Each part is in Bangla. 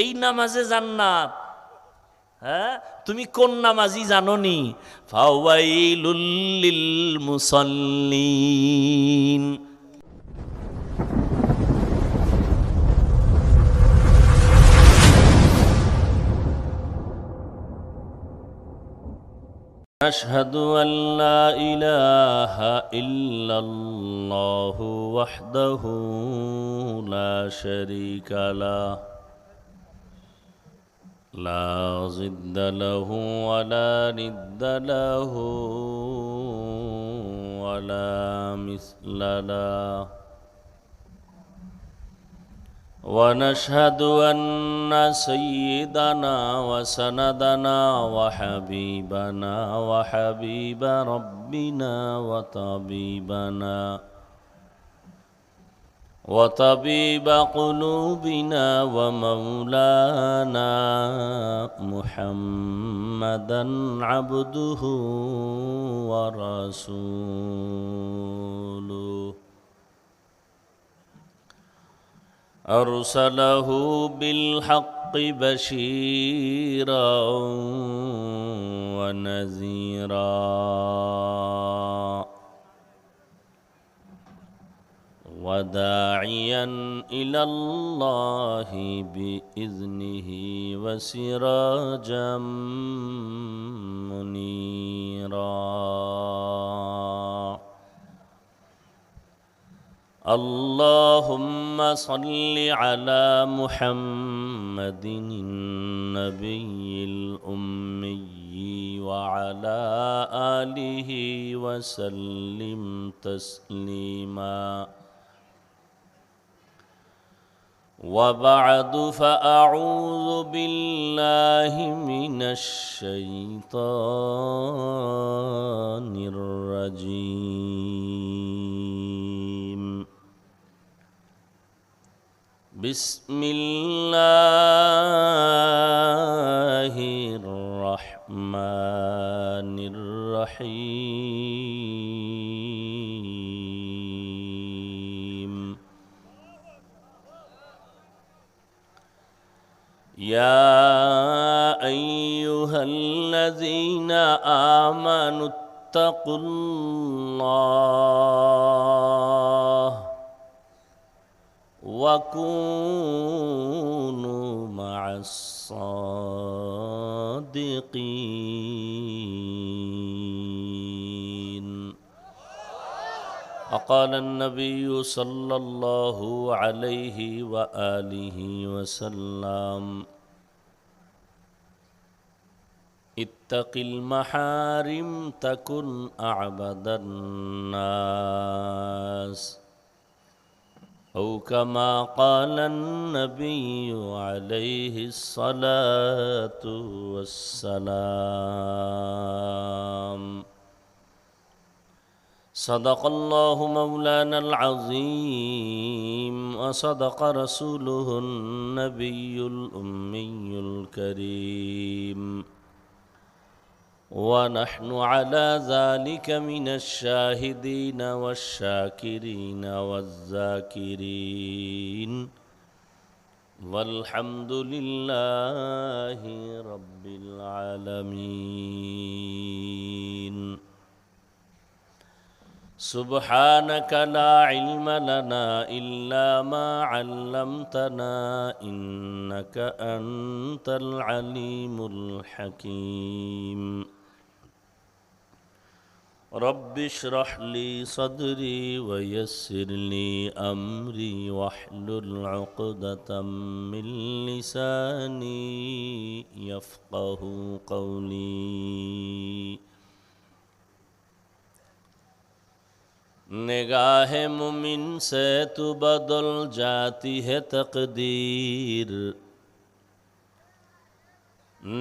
এই নামাজে জান্নাত। হ্যাঁ, তুমি কোন নামাজি জানোনি? ফাওয়াইলুল লিল মুসাল্লিন। أشهد أن لا إله إلا الله وحده لا شريك له لا ضد له ولا ند له ولا مثل له. ونشهد أن سيدنا وسندنا وحبيبنا وحبيب ربنا وطبيب قلوبنا ومولانا محمدا عبده ورسوله أرسله بالحق بشيرا ونذيرا وداعيا إلى الله بإذنه وسراجا منيرا. اللهم صل على محمد النبي الأمي وعلى آله وسلم تسليما. وبعد فأعوذ بالله من الشيطان الرجيم. بسم الله الرحمن الرحيم. يا أيها الذين آمنوا اتقوا الله وكونوا مع الصادقين. وقال النبي صلى الله عليه وآله وسلم اتق المحارم تكن أعبد الناس أو كما قال النبي عليه الصلاة والسلام. صدق الله مولانا العظيم وصدق رسوله النبي الأمي الكريم ونحن على ذلك من الشاهدين والشاكرين والذاكرين والحمد لله رب العالمين. سبحانك لا علم لنا إلا ما علمتنا إنك أنت العليم الحكيم. رب اشرح لي صدري ويسر لي أمري واحلل عقدة من لساني يفقه قولي. निगाह मुमिन से तो बदल जाती है तकदीर.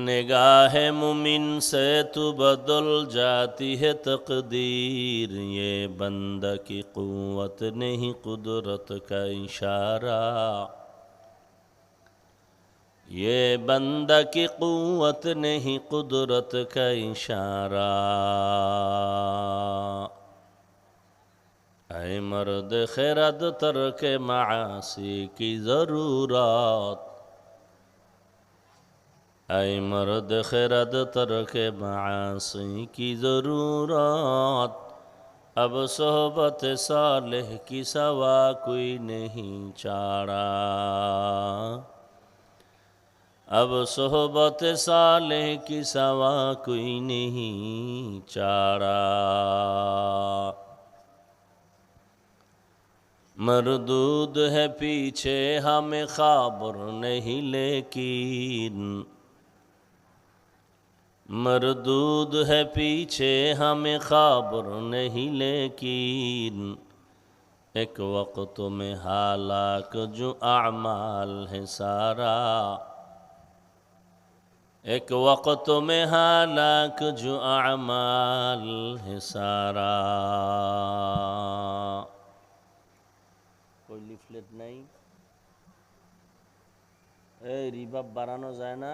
निगाह मुमिन से तो बदल जाती है तकदीर. ये बंदा की कुव्वत नहीं कुदरत का इशारा. ये बंदा की कुव्वत नहीं कुदरत का इशारा. ऐ मर्द खिरद तर्क मासी की ज़रूरत. ऐ मर्द खिरद तर्क मासी की ज़रूरत, अब सोहबत सालेह की सवा कोई नहीं चारा। अब सोहबत सालेह की सवा कोई नहीं चारा। मरदूद है पीछे हमें खबर नहीं लेकिन, मरदूद है पीछे हमें खबर नहीं लेकिन, एक वक्त में हालाक जो अमाल है सारा। एक वक्त में हालाक जो अमाल है सारा। कोई লিফলেট নাই? এই রিভাব বাড়ানো যায় না?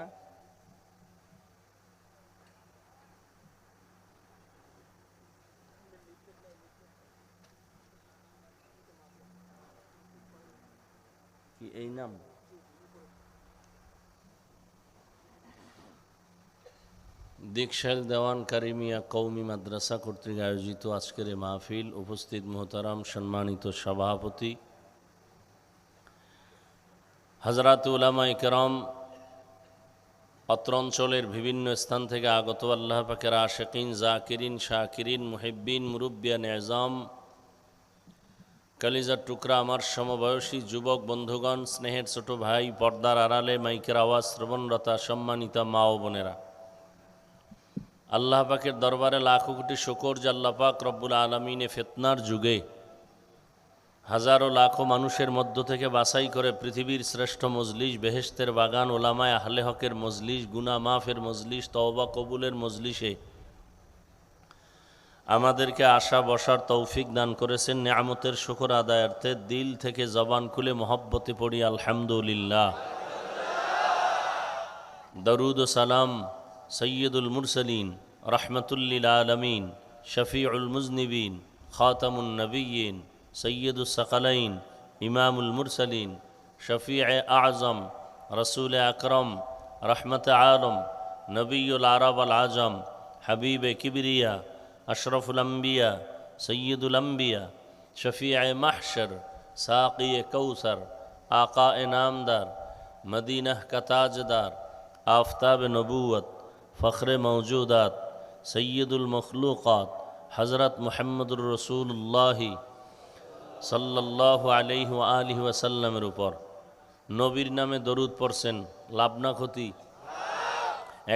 কি এই নাম? দীক্ষাল দেওয়ান কারিমিয়া কৌমি মাদ্রাসা কর্তৃক আয়োজিত আজকের এই মাহফিল, উপস্থিত মোহতারাম সম্মানিত সভাপতি, হযরত উলামায়ে কেরাম, অত্র অঞ্চলের বিভিন্ন স্থান থেকে আগত আল্লাহ পাকের আশিকিন, জাকিরিন, শাকিরিন, মুহিব্বিন, মুরব্বিয়ান এজাম, কলিজার টুকরা আমার সমবয়সী যুবক বন্ধুগণ, স্নেহের ছোট ভাই, পর্দার আড়ালে মাইকের আওয়াজ শ্রবণরতা সম্মানিতা মা ও বোনেরা, আল্লাহ পাকের দরবারে লাখো কোটি শুকর যে আল্লাহ পাক রব্বুল আলামিনে ফিতনার যুগে হাজারো লাখো মানুষের মধ্য থেকে বাছাই করে পৃথিবীর শ্রেষ্ঠ মজলিস, বেহেশতের বাগান, ওলামায়ে আহলে হকের মজলিস, গুনাহ মাফের মজলিস, তওবা কবুলের মজলিসে আমাদেরকে আসা বসার তৌফিক দান করেছেন। নিয়ামতের শুকর আদায়ার্থে দিল থেকে জবান খুলে মহব্বতে পড়ি আলহামদুলিল্লাহ। দরুদ ও সালাম সৈয়দুল মুরসলিন, রহমতুল্লিল আলমিন, শফিউল মুজনিবিন, খাতামুন নবিয়্যিন, সৈয়দুস সাকালাইন, ইমামুল মুরসলিন, শফিয়ে আজম, রসুল আকরম, রহমত আলম, নবীউল আরব আল আজম, হাবিব কিবরিয়া, अशरफुल अंबिया, सैयदुल अंबिया, शफीअ महशर, साक़ी कौसर, आका नामदार, मदीना का ताजदार, आफ्ताब नबूवत, फ़ख्र मौजूदात, सैयदुल मखलूक़ात, हज़रत मुहम्मदुर रसूलुल्लाह सल्लल्लाहु अलैहि व आलिहि वसल्लमेर ऊपर नबीर नामे दरूद पढ़ছেন, लाभ ना क्षति?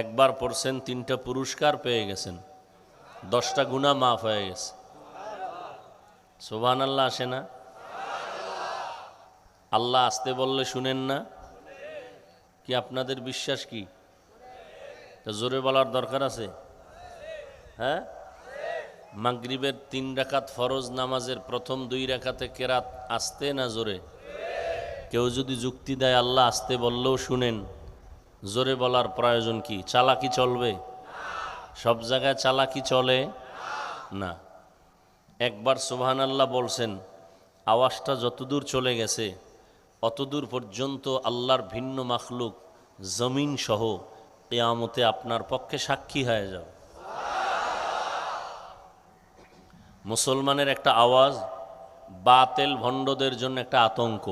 একবার পড়ছেন 3টা পুরস্কার পেয়ে গেছেন, 10টা গুনাহ মাফ হয়ে গেছে। সুবহানাল্লাহ আসে না? আল্লাহ আসতে বললে শুনেন না? কি আপনাদের বিশ্বাস কি? তো জোরে বলার দরকার আছে? হ্যাঁ, মাগরিবের 3 রাকাত ফরজ নামাজের প্রথম 2 রাকাতে কেরাত আসতে না জোরে? কেউ যদি যুক্তি দেয় আল্লাহ আসতে বললেও শুনেন, জোরে বলার প্রয়োজন কি? চালাকি চলবে? সব জায়গায় চালাকি চলে না। একবার সুবহানাল্লাহ বলছেন, আওয়াজটা যতদূর চলে গেছে অতদূর পর্যন্ত আল্লাহর ভিন্ন মাখলুক জমিন সহ কিয়ামতে আপনার পক্ষে সাক্ষী হয়ে যাবে। মুসলমানের একটা আওয়াজ বাতিল ভণ্ডদের জন্য একটা আতঙ্ক।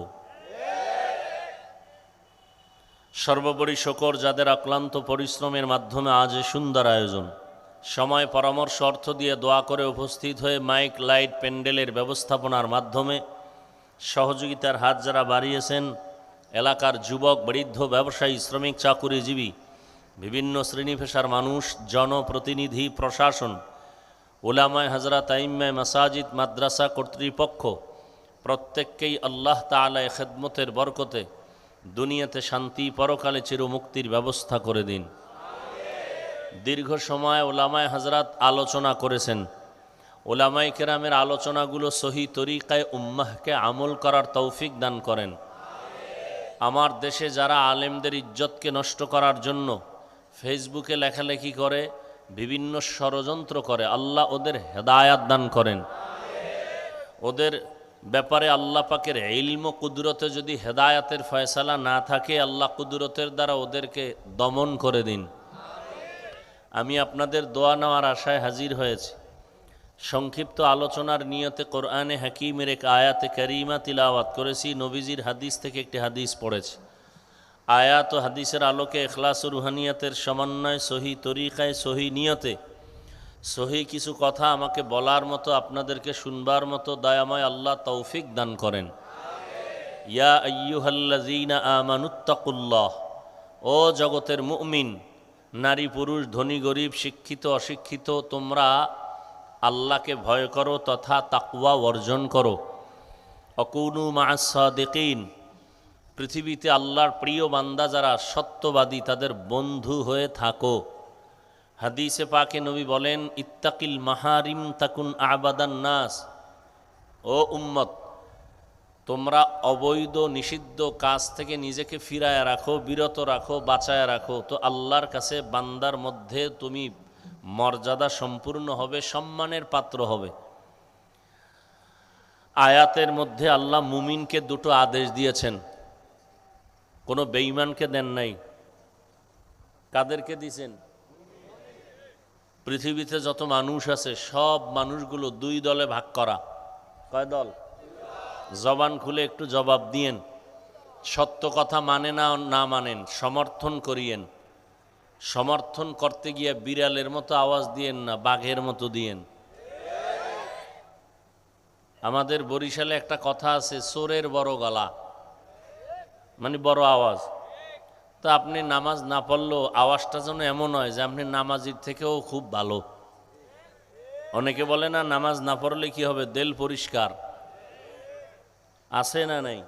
সর্বোপরি শুকর যাদের অক্লান্ত পরিশ্রমের মাধ্যমে আজ সুন্দর আয়োজন, সময় পরামর্শ অর্থ দিয়ে দোয়া করে উপস্থিত হয়ে মাইক লাইট প্যান্ডেলের ব্যবস্থাপনার মাধ্যমে সহযোগিতার হাত যারা বাড়িয়েছেন, এলাকার যুবক, বৃদ্ধ, ব্যবসায়ী, শ্রমিক, চাকুরিজীবী, বিভিন্ন শ্রেণী পেশার মানুষ, জনপ্রতিনিধি, প্রশাসন, উলামায়ে হযরত, আইম্মায়ে মাসাজিদ, মাদ্রাসা কর্তৃপক্ষ, প্রত্যেককেই আল্লাহ তাআলা এই খেদমতের বরকতে দুনিয়াতে শান্তি, পরকালে চিরমুক্তির ব্যবস্থা করে দিন। দীর্ঘ সময় উলামায়ে হযরত আলোচনা করেছেন। উলামায়ে কেরামের আলোচনাগুলো সহি তরিকায় উম্মাহকে আমল করার তৌফিক দান করেন। আমার দেশে যারা আলেমদের ইজ্জতকে নষ্ট করার জন্য ফেসবুকে লেখালেখি করে, বিভিন্ন ষড়যন্ত্র করে, আল্লাহ ওদের হেদায়াত দান করেন, ওদের ব্যাপারে আল্লাহ পাকের ইলম ও কুদরতে যদি হেদায়াতের ফয়সালা না থাকে, আল্লাহ কুদরতের দ্বারা ওদেরকে দমন করে দিন। আমি আপনাদের দোয়া নেওয়ার আশায় হাজির হয়েছি। সংক্ষিপ্ত আলোচনার নিয়তে কোরআনে হাকিমের এক আয়াতে কারিমা তিলাওয়াত করেছি, নবীজির হাদিস থেকে একটি হাদিস পড়েছি। আয়াত ও হাদিসের আলোকে ইখলাস ও রুহানিয়াতের সমন্বয়, সহি তরিকায়, সহি নিয়তে সহি কিছু কথা আমাকে বলার মতো, আপনাদেরকে শুনবার মতো দয়াময় আল্লাহ তৌফিক দান করেন। ইয়া আইয়ুহাল্লাযীনা আমানুত্তাকুল্লাহ, ও জগতের মুমিন, নারী পুরুষ, ধনী গরিব, শিক্ষিত অশিক্ষিত, তোমরা আল্লাহকে ভয় করো তথা তাকওয়া অর্জন করো। অকুনু মা'আস সাদিকিন, পৃথিবীতে আল্লাহর প্রিয় বান্দা যারা সত্যবাদী তাদের বন্ধু হয়ে থাকো। হাদিসে পাকে নবী বলেন, ইত্তাকিল মাহারিম তাকুন আবাদান নাস, ও উম্মত, তোমরা অবৈধ নিষিদ্ধ কাজ থেকে নিজেকে ফিরায় রাখো, বিরত রাখো, বাঁচায় রাখো, তো আল্লাহর কাছে বান্দার মধ্যে তুমি মর্যাদা সম্পূর্ণ হবে, সম্মানের পাত্র হবে। আয়াতের মধ্যে আল্লাহ মুমিনকে দুটো আদেশ দিয়েছেন, কোনো বেঈমানকে দেন নাই। কাদেরকে দিয়েছেন? পৃথিবীতে যত মানুষ আছে সব মানুষগুলো দুই দলে ভাগ করা। কয় দল? জবান খুলে একটু জবাব দিয়েন। সত্য কথা মানে না, না মানেন, সমর্থন করিয়েন। সমর্থন করতে গিয়ে বিড়ালের মতো আওয়াজ দিয়েন না, বাঘের মতো দিয়েন। আমাদের বরিশালে একটা কথা আছে, চোরের বড় গলা, মানে বড় আওয়াজ। তো আপনি নামাজ না পড়লেও আওয়াজটা যেন এমন হয় যে আপনি নামাজির থেকেও খুব ভালো। অনেকে বলে না, নামাজ না পড়লে কি হবে, দিল পরিষ্কার। আছে না নাই?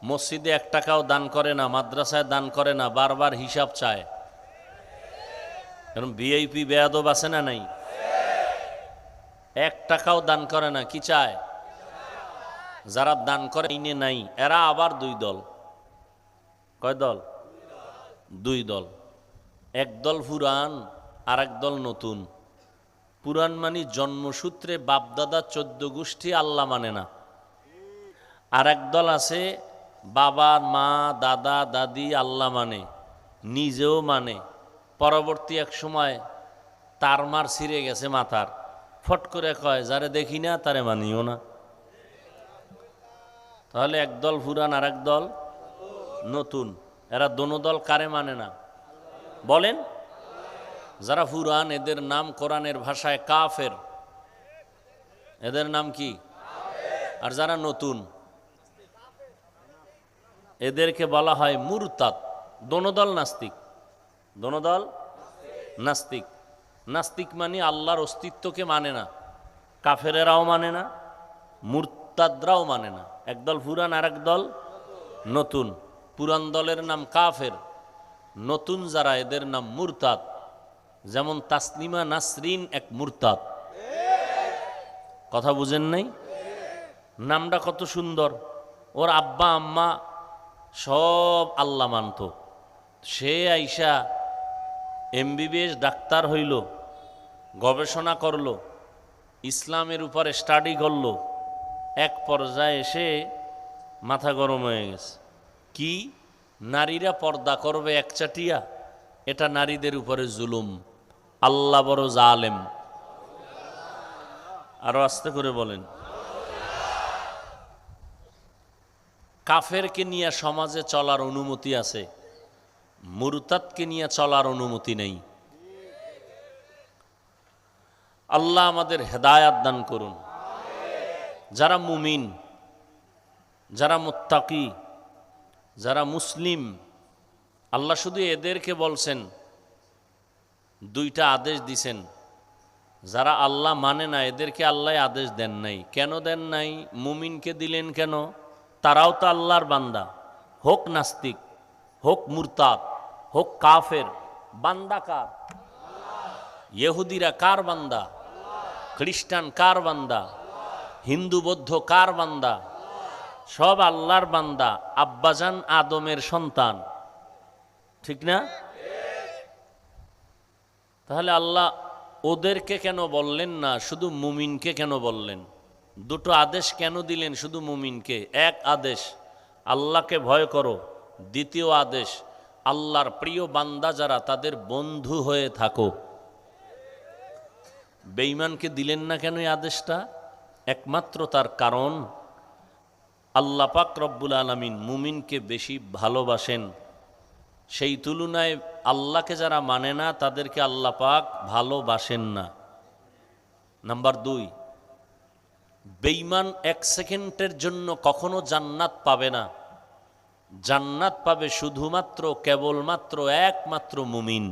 মসজিদে 1 টাকাও দান করে না, মাদ্রাসায় দান করে না, বারবার হিসাব চায়। কারণ ভিআইপি বেয়াদব আছে না নাই? 1 টাকাও দান করে না, কি চায়? যারা দান করে ইনে নাই, এরা আবার 2 দল। কয় দল? 2 দল। এক দল পুরান, আর এক দল নতুন। পুরান মানে জন্মসূত্রে বাপদাদা 14 গোষ্ঠী আল্লাহ মানে না। আর এক দল আছে বাবা মা দাদা দাদি আল্লাহ মানে, নিজেও মানে, পরবর্তী এক সময় তার মার ছিঁড়ে গেছে মাথার, ফট করে কয় যারে দেখি না তারে মানিও না। তাহলে এক দল পুরান আর এক দল নতুন। এরা দোনো দল কারে মানে না বলেন? যারা পুরান এদের নাম কোরআনের ভাষায় কাফের, এদের নাম কি? আর যারা নতুন এদেরকে বলা হয় মুরতাদ। দোনো দল নাস্তিক, দোনো দল নাস্তিক। নাস্তিক মানে আল্লাহর অস্তিত্বকে মানে না, কাফেরেরাও মানে না, মুরতাদরাও মানে না। একদল পুরান আর এক দল নতুন। পুরান দলের নাম কাফের, নতুন যারা এদের নাম মুরতাদ। যেমন তাসলিমা নাসরিন এক মুরতাদ। কথা বুঝেন নাই? নামটা কত সুন্দর। ওর আব্বা আম্মা সব আল্লাহ মানত। সে আইসা এমবিবিএস ডাক্তার হইল, গবেষণা করল, ইসলামের উপরে স্টাডি করল। এক পর্যায়ে এসে মাথা গরম হয়ে গেছে। কি? নারীরা পর্দা করবে একচাটিয়া, এটা নারীদের উপরে জুলুম, আল্লাহ বড় জালেম। আরো আস্তে করে বলেন। কাফেরকে নিয়ে সমাজে চলার অনুমতি আছে, মুরতাদকে নিয়ে চলার অনুমতি নেই। আল্লাহ আমাদের হেদায়াত দান করুন। যারা মুমিন, যারা মুত্তাকি, যারা মুসলিম, আল্লাহ শুধু এদেরকে বলছেন, 2টা আদেশ দিছেন। যারা আল্লাহ মানে না এদেরকে আল্লাহ আদেশ দেন নাই। কেন দেন নাই? মুমিনকে দিলেন কেন? তারাও তো আল্লাহর বান্দা, হোক নাস্তিক, হোক মুরতাদ, হোক কাফের। বান্দা কার? ইহুদিরা কার বান্দা? খ্রিস্টান কার বান্দা? হিন্দু বৌদ্ধ কার বান্দা? সব আল্লাহর বান্দা, আব্বাজান আদমের সন্তান, ঠিক না? তাহলে আল্লাহ ওদেরকে কেন বললেন না, শুধু মুমিনকে কেন বললেন? দুটো আদেশ কেন দিলেন শুধু মুমিনকে? এক আদেশ, আল্লাহকে ভয় করো। দ্বিতীয় আদেশ, আল্লাহর প্রিয় বান্দা যারা তাদের বন্ধু হয়ে থাকো। বেঈমানকে দিলেন না কেন এই আদেশটা? একমাত্র তার কারণ আল্লাহ পাক রব্বুল আলামিন মুমিনকে বেশি ভালোবাসেন। সেই তুলনায় আল্লাহকে যারা মানে না তাদেরকে আল্লাহ পাক ভালোবাসেন না। নাম্বার 2, বেঈমান 1 সেকেন্ডের জন্য কখনো জান্নাত পাবে না। জান্নাত পাবে শুধুমাত্র কেবলমাত্র একমাত্র মুমিন।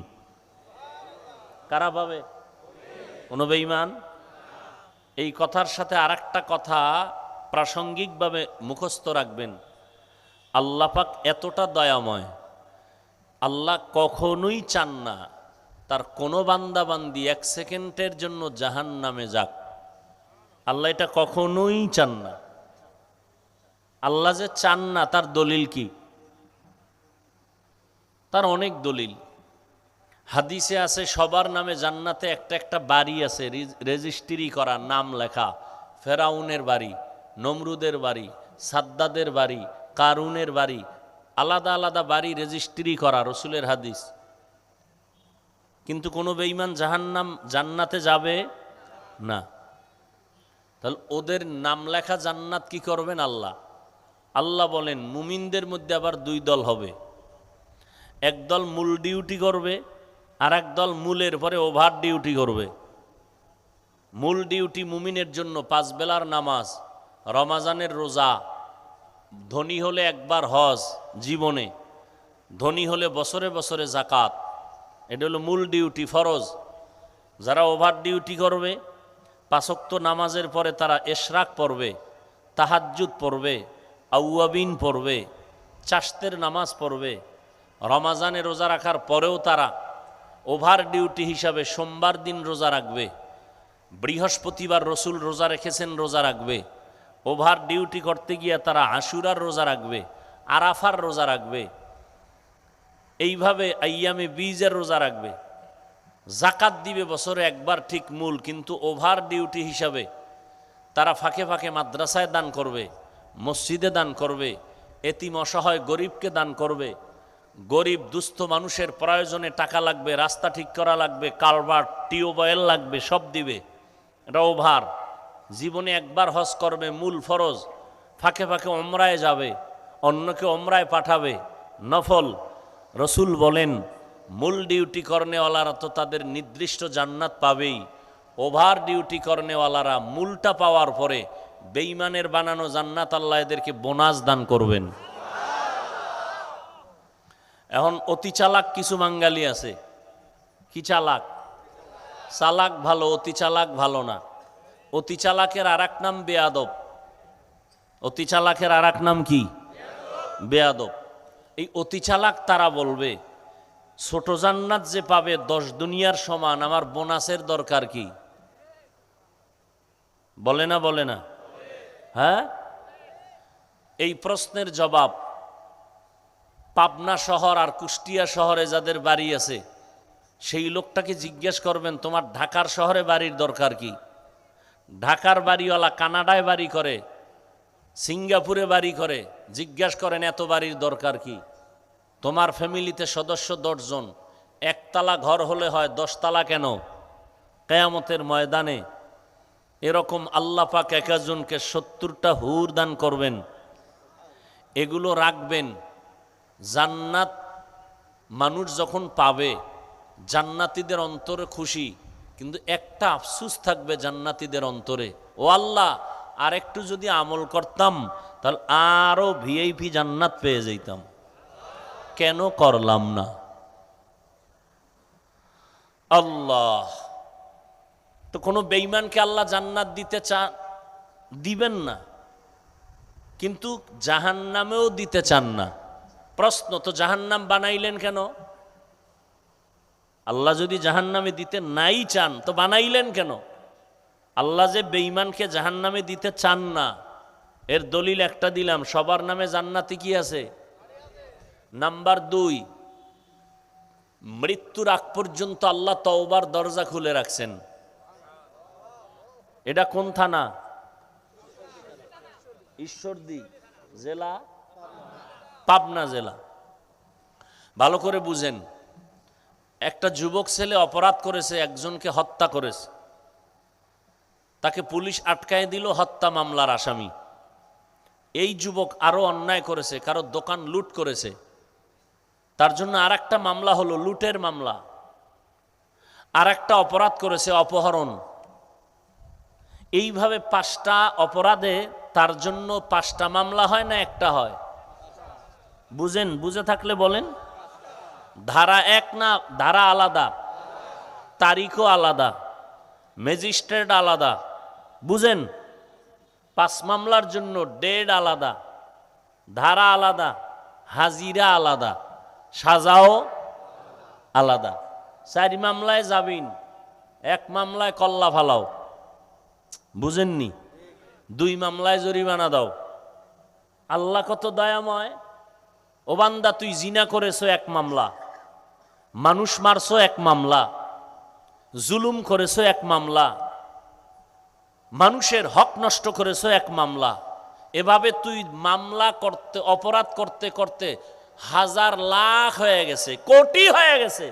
কারা পাবে? কোনো বেঈমান? এই কথার সাথে আরেকটা কথা প্রাসঙ্গিকভাবে মুখস্থ রাখবেন। আল্লাহ পাক এতটা দয়াময়, আল্লাহ কখনোই চান না তার কোনো বান্দা বান্দি 1 সেকেন্ডের জন্য জাহান্নামে যাক। আল্লাহ এটা কখনোই চান না। আল্লাহ যে চান না তার দলিল কি? তার অনেক দলিল। হাদিসে আছে সবার নামে জান্নাতে একটা একটা বাড়ি আছে, রেজিস্ট্রি করা, নাম লেখা। ফেরাউনের বাড়ি, নমরুদের বাড়ি, সাদ্দাদের বাড়ি, কারুনের বাড়ি, আলাদা আলাদা বাড়ি রেজিস্ট্রি করা, রসুলের হাদিস। কিন্তু কোনো বেঈমান জান্নাতে যাবে না। তাহলে ওদের নাম লেখা জান্নাত কি করবেন আল্লাহ? আল্লাহ বলেন মুমিনদের মধ্যে আবার 2 দল হবে। একদল মূল ডিউটি করবে, আর একদল মূলের পরে ওভার ডিউটি করবে। মূল ডিউটি মুমিনের জন্য 5 বেলার নামাজ, রমাজানের রোজা, ধনী হলে একবার হজ জীবনে, ধনী হলে বছরে বছরে জাকাত। এটা হলো মূল ডিউটি, ফরজ। যারা ওভার ডিউটি করবে, 5 ওয়াক্ত নামাজের পরে তারা ইশরাক পড়বে, তাহাজ্জুদ পড়বে, আউয়াবিন পড়বে, চাশতের নামাজ পড়বে। রমাজানে রোজা রাখার পরেও তারা ওভার ডিউটি হিসাবে সোমবার দিন রোজা রাখবে, বৃহস্পতিবার রসুল রোজা রেখেছেন রোজা রাখবে। ওভার ডিউটি করতে গিয়ে তারা আশুরার রোজা রাখবে, আরাফার রোজা রাখবে, এইভাবে আইয়ামে বীজের রোজা রাখবে। জাকাত দিবে বছরে একবার ঠিক মূল, কিন্তু ওভার ডিউটি হিসাবে তারা ফাঁকে ফাঁকে মাদ্রাসায় দান করবে, মসজিদে দান করবে, এতিম অসহায় গরিবকে দান করবে। গরিব দুস্থ মানুষের প্রয়োজনে টাকা লাগবে, রাস্তা ঠিক করা লাগবে, কালভার্ট, টিউবওয়েল লাগবে, সব দিবে। এটা ওভার। জীবনে একবার হজ করবে, মূল ফরজ। ফাঁকে ফাঁকে ওমরায় যাবে, অন্যকে ওমরায় পাঠাবে, নফল। রসুল বলেন মূল ডিউটি করনেওয়ালারা তো তাদের নির্দিষ্ট জান্নাত পাবেই, ওভার ডিউটি করনেওয়ালারা মূলটা পাওয়ার পরে বেঈমানের বানানো জান্নাত আল্লাহ এদেরকে বোনাস দান করবেন। এখন অতি চালাক কিছু বাঙালি আছে। কি চালাক? চালাক ভালো, অতি চালাক ভালো না। অতি চালাকের আর এক নাম বেয়াদব। অতি চালাকের আর এক নাম কি? বেয়াদব। এই অতি চালাক তারা বলবে ছোট জান্নাত যে পাবে 10 দুনিয়ার সমান, আমার বোনাসের দরকার কি? বলে না? বলে না? হ্যাঁ, এই প্রশ্নের জবাব পাবনা শহর আর কুষ্টিয়া শহরে যাদের বাড়ি আছে সেই লোকটাকে জিজ্ঞেস করবেন তোমার ঢাকার শহরে বাড়ির দরকার কি? ঢাকার বাড়িওয়ালা কানাডায় বাড়ি করে, সিঙ্গাপুরে বাড়ি করে, জিজ্ঞাসা করেন এত বাড়ির দরকার কি? তোমার ফ্যামিলিতে সদস্য 10 জন, একতলা ঘর হলে হয় 10 তালা কেন? কিয়ামতের ময়দানে এরকম আল্লাহ পাক একজনকে 70টা হুর দান করবেন। এগুলো রাখবেন। জান্নাত মানুষ যখন পাবে জান্নাতীদের অন্তরে খুশি, কিন্তু একটা আফসোস থাকবে জান্নাতীদের অন্তরে, ও আল্লাহ আর একটু যদি আমল করতাম তাহলে আরো ভিআইপি জান্নাত পেয়ে যেতাম, কেন করলাম না? আল্লাহ তো কোনো বেঈমানকে আল্লাহ জান্নাত দিতে দিবেন না, কিন্তু জাহান্নামেও দিতে চান না। প্রশ্ন, তো জাহান্নাম বানাইলেন কেন? আল্লাহ যদি জাহান্নামে দিতে নাই চান তো বানাইলেন কেন? আল্লাহ যে বেঈমানকে জাহান্নামে দিতে চান না এর দলিল একটা দিলাম, সবার নামে জান্নাতি কি আছে? নাম্বার 2, মৃত্যুর আগ পর্যন্ত আল্লাহ তওবার দরজা খুলে রাখছেন। এটা কোন থানা? ঈশ্বরদী জেলা, পাবনা জেলা। ভালো করে বুঝেন, একটা যুবক ছেলে অপরাধ করেছে, একজনকে হত্যা করেছে, তাকে পুলিশ আটকায় দিল হত্যা মামলার আসামি। এই যুবক আরো অন্যায় করেছে, কারো দোকান লুট করেছে, তার জন্য আর একটা মামলা হলো লুটের মামলা। আর একটা অপরাধ করেছে অপহরণ। এইভাবে 5টা অপরাধে তার জন্য 5টা মামলা হয় না একটা হয়? বুঝেন, বুঝে থাকলে বলেন। ধারা এক না ধারা আলাদা, তারিখও আলাদা, ম্যাজিস্ট্রেট আলাদা। বুঝেন, 5 মামলার জন্য ডেট আলাদা, ধারা আলাদা, হাজিরা আলাদা, সাজাও আলাদা। 4 মামলায় জামিন, 1 মামলায় কল্লা ফালাও। বুঝেননি? 2 মামলায় জরিমানা দাও। আল্লাহ কত দয়াময়। ও বান্দা, তুই জিনা করেছো 1 মামলা, মানুষ মারছো 1 মামলা, জুলুম করেছো 1 মামলা, মানুষের হক নষ্ট করেছো 1 মামলা। এভাবে তুই মামলা করতে, অপরাধ করতে করতে হাজার লাখ হয়ে গেছে, কোটি হয়ে গেছে।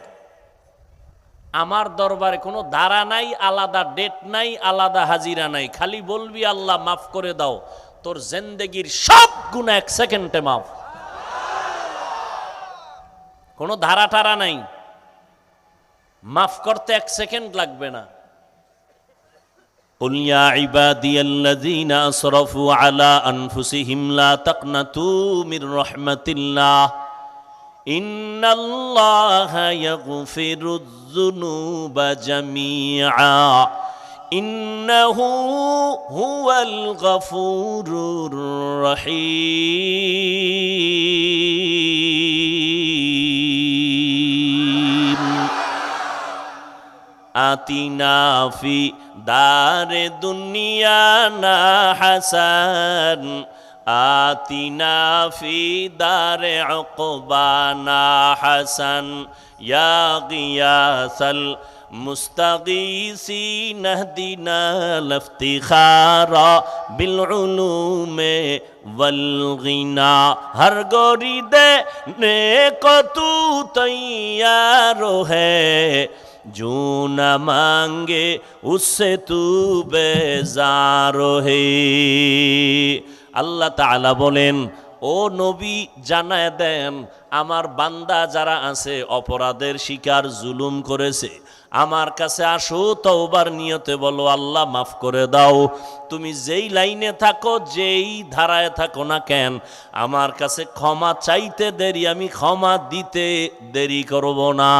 আমার দরবারে কোনো ধারা নাই, আলাদা ডেট নাই, আলাদা হাজিরা নাই। খালি বলবি আল্লাহ মাফ করে দাও, তোর জিন্দেগির সব গুনাহ 1 সেকেন্ডে মাফ। কোনো ধারা টারা নাই, মাফ করতে 1 সেকেন্ড লাগবে না। قل يا عبادي الذين أسرفوا على أنفسهم لا تقنطوا من رحمة الله إن الله يغفر الذنوب جميعا إنه هو الغفور الرحيم آتنا في دار دنيانا حسن آتنا في دار عقبانا حسن يا غياث المستغيثين اهدنا الافتخار بالعلوم والغنى ہر گوری دینے کو تو تیار ہے جو نہ مانگے اس سے تو بیزار ہے। আল্লাহ তাআলা বলেন, ও নবী জানায় দেন, আমার বান্দা যারা আছে অপরাধের শিকার, জুলুম করেছে, আমার কাছে আসো, তওবার নিয়তে বলো আল্লাহ মাফ করে দাও। তুমি যেই লাইনে থাকো, যেই ধারায় থাকো না কেন, আমার কাছে ক্ষমা চাইতে দেরি, আমি ক্ষমা দিতে দেরি করব না।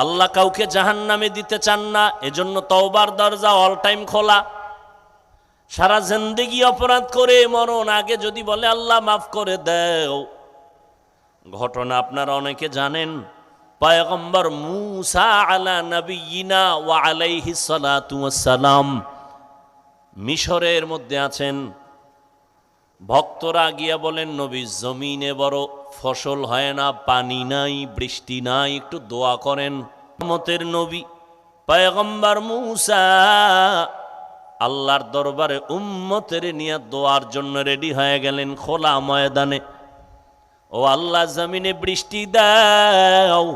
আল্লাহ কাউকে জাহান্নামে দিতে চান না, এজন্য তওবার দরজা অল টাইম খোলা। সারা জিন্দেগি অপরাধ করে মরণ আগে যদি বলে আল্লাহ মাফ করে দাও। ঘটনা আপনারা অনেকে জানেন, পয়গম্বর মূসা আলা নবিয়িনা ওয়া আলাইহিস সালাতু ওয়াস সালাম মিশরের মধ্যে আছেন। ভক্তরা গিয়া বলেন, নবী জমিনে বড় ফসল হয় না, পানি নাই, বৃষ্টি নাই, একটু দোয়া করেন। রহমতের নবী পয়গম্বর মূসা আল্লাহর দরবারে উম্মতের নিয়ে দোয়ার জন্য রেডি হয়ে গেলেন খোলা ময়দানে। ও আল্লাহ, জমিনে বৃষ্টি দাও।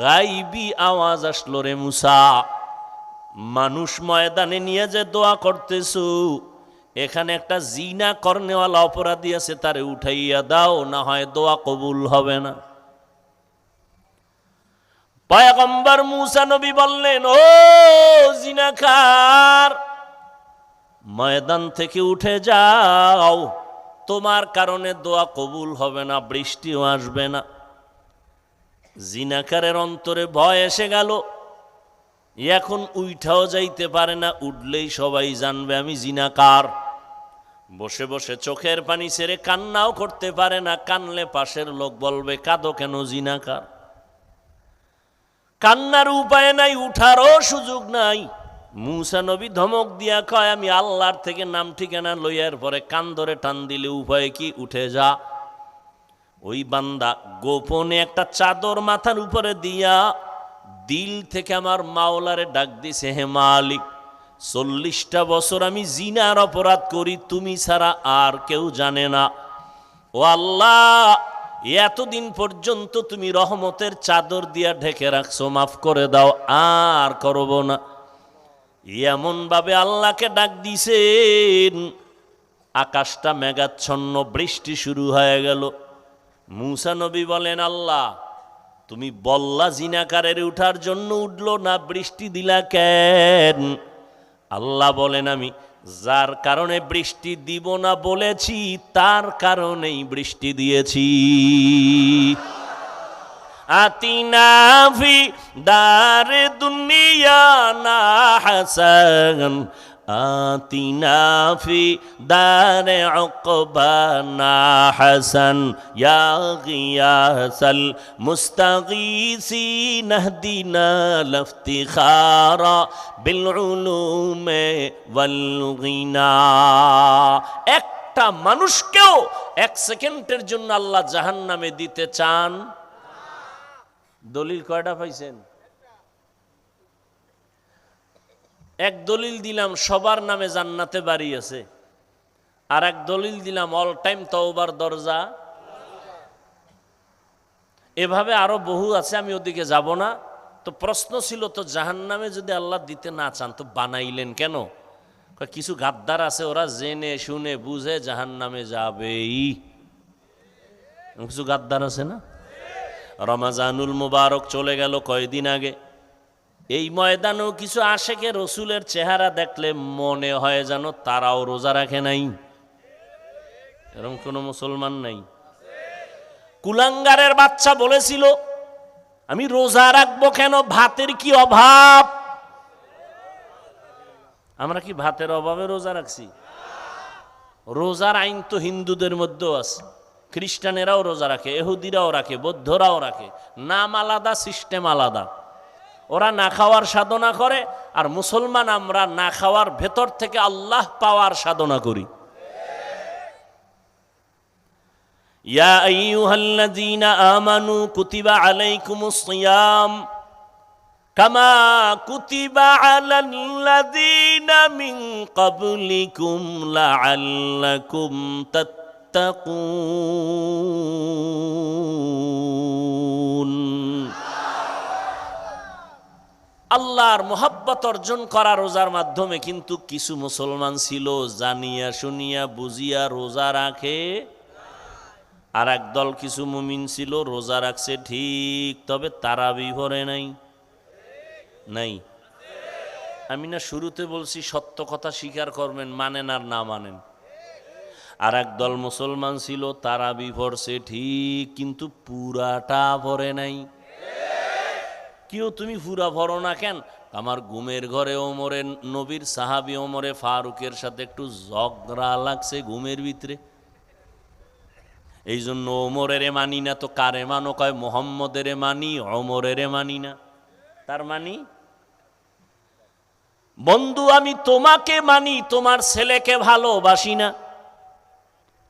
গাইবি আওয়াজ আসলো, রে মূসা, মানুষ ময়দানে নিয়ে যে দোয়া করতেছো, এখানে একটা জিনা করনেওয়ালা অপরাধী আছে, তারে উঠাইয়া দাও, না হয় দোয়া কবুল হবে না। পয়গম্বর মূসা নবী বললেন, ও জিনাকার, ময়দান থেকে উঠে যাও, তোমার কারণে দোয়া কবুল হবে না, বৃষ্টিও আসবে না। জিনাকারের অন্তরে ভয় এসে গেল, এখন উইঠাও যাইতে পারে না, উঠলেই সবাই জানবে আমি জিনাকার। বসে বসে চোখের পানি ছেড়ে কান্নাও করতে পারে না, কানলে পাশের লোক বলবে কাঁদো কেন, জিনাকার। কান্নার উপায় নাই, উঠারও সুযোগ নাই। মূসা নবী ধমক দিয়া কয়, আমি আল্লাহর থেকে নাম ঠিকানা লইয়ার পরে কান ধরে টান দিলে উপায় কি, উঠে যা। ওই বান্দা গোপনে একটা চাদর মাথার উপরে দিয়া দিল থেকে আমার মাওলারে ডাক দিছে, হে মালিক, 40টা বছর আমি জিনার অপরাধ করি, তুমি ছাড়া আর কেউ জানে না। ও আল্লাহ, এতদিন পর্যন্ত তুমি রহমতের চাদর দিয়া ঢেকে রাখছো, মাফ করে দাও, আর করব না। এমন ভাবে আল্লাহকে ডাক দিছেন, আকাশটা মেঘাচ্ছন্ন, বৃষ্টি শুরু হয়ে গেল। মূসা নবী বলেন, আল্লাহ তুমি বললা জিনাকারের উঠার জন্য, উঠলো না, বৃষ্টি দিলা কেন? আল্লাহ বলেন, আমি যার কারণে বৃষ্টি দিব না বলেছি তার কারণেই বৃষ্টি দিয়েছি। আতিনা ফি দারে দুনিয়া না হাসান, আতিনা ফি দারে উকবা না হাসান, ইয়া গিয়াসাল মুস্তাগীসিন ইহদিনা লিফতিখারা বিল উলুমে ওয়াল গিনা। একটা মানুষকেও 1 সেকেন্ডের জন্য আল্লাহ জাহান্নামে দিতে চান? দলিল কয়টা পাইছেন? এক দলিল দিলাম সবার নামে জান্নাতে বাড়ি আছে, আর এক দলিল দিলাম অল টাইম তওবার দরজা। এভাবে আরো বহু আছে, আমি ওদিকে যাব না। তো প্রশ্ন ছিল, তো জাহান্নামে যদি আল্লাহ দিতে না চান তো বানাইলেন কেন? কিছু গাদ্দার আছে, ওরা জেনে শুনে বুঝে জাহান্নামে যাবেই। কিছু গাদ্দার আছে না? রমাজানুল মুবারক চলে গেল কয়দিন আগে। এই ময়দানেও কিছু আশেকে রসুলের চেহারা দেখলে মনে হয় যেন তারাও রোজা রাখে নাই। এরকম কোনো মুসলমান নাই? কুলাঙ্গারের বাচ্চা বলেছিল, আমি রোজা রাখবো কেন, ভাতের কি অভাব? আমরা কি ভাতের অভাবে রোজা রাখছি? রোজার আইন তো হিন্দুদের মধ্যেও আছে, খ্রিস্টানেরাও রোজা রাখে, ইহুদিরাও রাখে, বৌদ্ধরাও রাখে। নাম আলাদা, সিস্টেম আলাদা। ওরা না খাওয়ার সাধনা করে, আর মুসলমান আমরা না খাওয়ার ভেতর থেকে আল্লাহ পাওয়ার সাধনা করি। ইয়া আইয়ুহাল্লাযীনা আমানু কুতিবা আলাইকুমুস সিয়াম কামা কুতিবা আলাল্লাযীনা মিন ক্বাবলিকুম লাআল্লাকুম তাত্তাকুন। আল্লাহর মোহাব্বত অর্জন করা রোজার মাধ্যমে। কিন্তু কিছু মুসলমান ছিল জানিয়া শুনিয়া বুঝিয়া রোজা রাখে, আর একদল কিছু মুমিন ছিল রোজা রাখছে ঠিক, তবে তারাবি পড়ে নাই। নাই? আমি না শুরুতে বলছি সত্য কথা স্বীকার করবেন, মানেন আর না মানেন। আর একদল মুসলমান ছিল তারাবি পড়ছে ঠিক, কিন্তু পুরাটা পড়ে নাই। কেউ তুমি পুরা পড়ো না কেন? আমার ঘুমের ঘরে ওমরে নবীর সাহাবী ওমরে ফারুকের সাথে একটু ঝগড়া লাগছে ঘুমের ভিতরে, এই জন্য ওমরের মানি না। তো কারে মানো? কয় মোহাম্মদের মানি, ওমরের মানি না। তার মানি, বন্ধু আমি তোমাকে মানি, তোমার ছেলেকে ভালোবাসি না।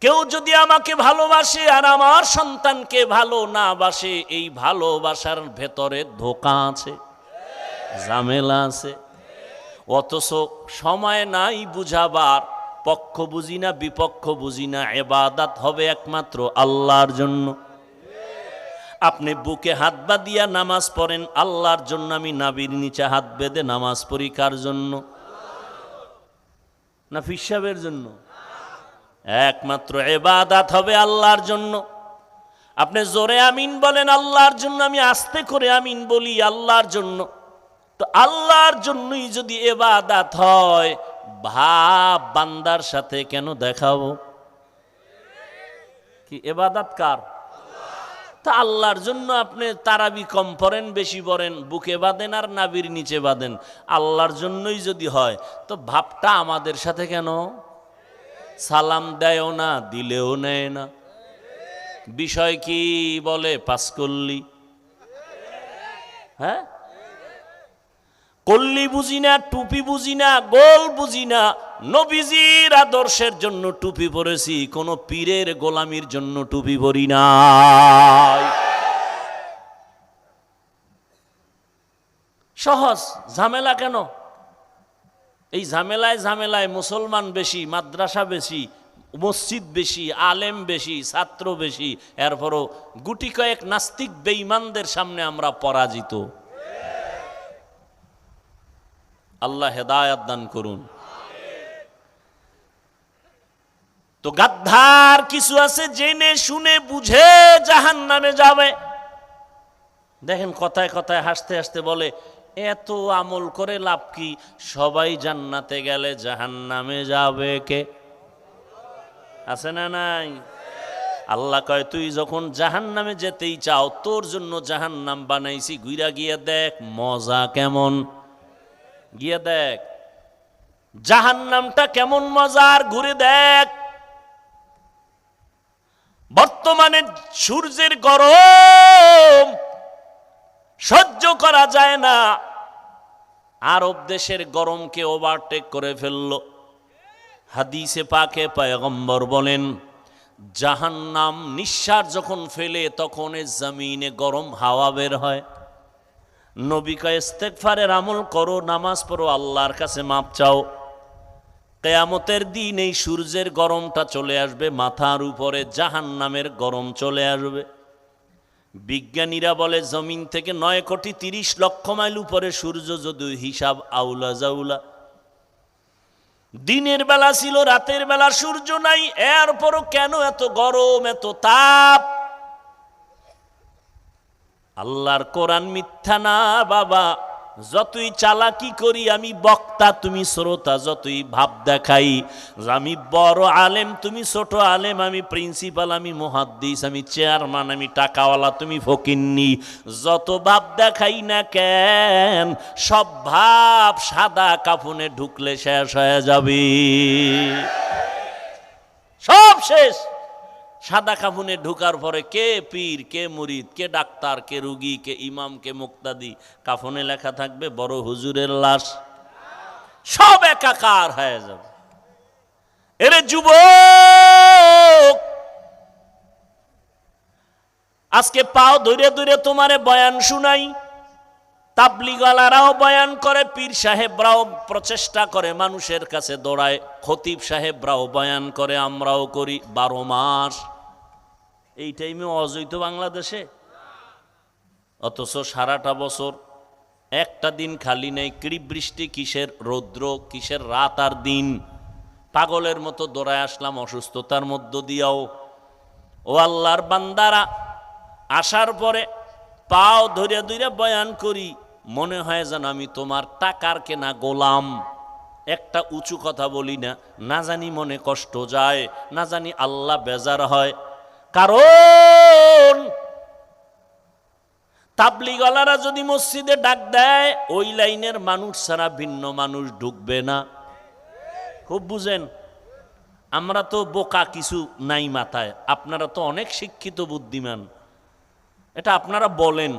কেউ যদি আমাকে ভালোবাসে আর আমার সন্তানকে ভালো না বাসে, এই ভালোবাসার ভেতরে ধোঁকা আছে, ঝামেলা আছে। অথচ সময় নাই বুঝাবার, পক্ষ বুঝি না বিপক্ষ বুঝি না। ইবাদত হবে একমাত্র আল্লাহর জন্য। আপনি বুকে হাত বাঁধিয়া নামাজ পড়েন আল্লাহর জন্য, আমি নাভির নিচে হাত বেঁধে নামাজ পড়ি কার জন্য? না পীর সাহেবের জন্য? একমাত্র ইবাদত হবে আল্লাহর জন্য। আপনি জোরে আমিন বলেন আল্লাহর জন্য, আমি আস্তে করে আমিন বলি আল্লাহর জন্য। তো আল্লাহর জন্যই যদি ইবাদত হয়, ভাব বান্দার সাথে কেন দেখাবো? কি ইবাদত কার? তা আল্লাহর জন্য আপনি তারাবি কম পড়েন বেশি পড়েন, বুকে বাঁধেন আর নাভির নিচে বাঁধেন, আল্লাহর জন্যই যদি হয় তো ভাবটা আমাদের সাথে কেন? সালাম দেয়ও না, দিলেও নেয় না। বিষয় কি বলে? পাস করলি, হ্যাঁ কল্লি বুঝি না, টুপি বুঝি না, গোল বুঝি না। নবীজির আদর্শের জন্য টুপি পরেছি, কোন পীরের গোলামির জন্য টুপি পরি না। সহজ, ঝামেলা কেন? এই ঝামেলায় ঝামেলায় মুসলমান বেশি, মাদ্রাসা বেশি, মসজিদ বেশি, আলেম বেশি, ছাত্র বেশি, এরপরও গুটি কয়েক নাস্তিক বেঈমানদের সামনে আমরা পরাজিত। আল্লাহ হেদায়াত দান করুন। তো গাদ্দার কিছু আছে জেনে শুনে বুঝে জাহান্নামে যাবে। দেখেন কথায় কথায় হাসতে হাসতে বলে এত আমল করে লাভ কি, সবাই জান্নাতে গেলে জাহান্নামে যাবে কে? আছে না নাই? আল্লাহ কয় তুই যখন জাহান্নামে যেতেই চাও, তোর জন্য জাহান্নাম বানাইছি, ঘুরা গিয়ে দেখ মজা কেমন, গিয়ে দেখ জাহান্নামটা কেমন মজার, ঘুরে দেখ। বর্তমানে সূর্যের গরম সহ্য করা যায় না, আরব দেশের গরমকে ওভারটেক করে ফেলল। হাদিসে পাকে পয়গম্বর বলেন জাহান্নাম নিঃশ্বাস যখন ফেলে তখন জমিনে গরম হাওয়া বের হয়। নবী কয় ইস্তেগফারের আমল করো, নামাজ পড়ো, আল্লাহর কাছে মাপ চাও। কিয়ামতের দিন এই সূর্যের গরমটা চলে আসবে, মাথার উপরে জাহান্নামের গরম চলে আসবে। বিজ্ঞানীরা বলে জমিন থেকে 9,30,00,000 মাইল উপরে সূর্য, যদি হিসাব আউলা জাউলা। দিনের বেলা ছিল, রাতের বেলা সূর্য নাই, এরপরও কেন এত গরম, এত তাপ? আল্লাহর কোরআন মিথ্যা না বাবা। যতই চালাকি করি আমি বক্তা, তুমি শ্রোতা, যতই ভাব দেখাই আমি বড় আলেম, তুমি ছোট আলেম, আমি প্রিন্সিপাল, আমি মুহাদ্দিস, আমি চেয়ারম্যান, আমি টাকাওয়ালা, তুমি ফকিন্নি, যত ভাব দেখাই না কেন, সব ভাব সাদা কাফনে ঢুকলে শেষ হয়ে যাবে, সব শেষ। সাদা কাফনে ঢুকার পরে কে পীর, কে মুরিদ, কে ডাক্তার, কে রুগী, কে ইমাম, কে মুক্তাদি, কাফনে লেখা থাকবে বড় হুজুরের লাশ, সব একাকার হয়ে যাবে। এরে যুবক, আজকে পাও ধরে ধরে তোমারে বয়ান শুনাই, তাবলিগওয়ালারাও বয়ান করে, পীর সাহেবরাও প্রচেষ্টা করে, মানুষের কাছে দৌড়ায়, খতিব সাহেবরাও বয়ান করে, আমরাও করি 12 মাস। এই টাইমে অজৈত বাংলাদেশে, অথচ সারাটা বছর একটা দিন খালি নেই। কি বৃষ্টি, কিসের রৌদ্র, কিসের রাত আর দিন, পাগলের মতো দৌড়ায় আসলাম অসুস্থতার মধ্য দিয়াও। ও আল্লাহর বান্দারা, আসার পরে পাও ধরে ধরে বয়ান করি, মনে হয় যেন আমি তোমার টাকার কেনা গোলাম। একটা উঁচু কথা বলি না, না জানি মনে কষ্ট যায়, না জানি আল্লাহ বেজার হয়। কারণ তাবলিগওয়ালারা যদি মসজিদে ডাক দেয়, ওই লাইনের মানুষ ছাড়া ভিন্ন মানুষ ঢুকবে না। খুব বুঝেন, আমরা তো বোকা কিছু নাই মাথায়, আপনারা তো অনেক শিক্ষিত বুদ্ধিমান, এটা আপনারা বলেন,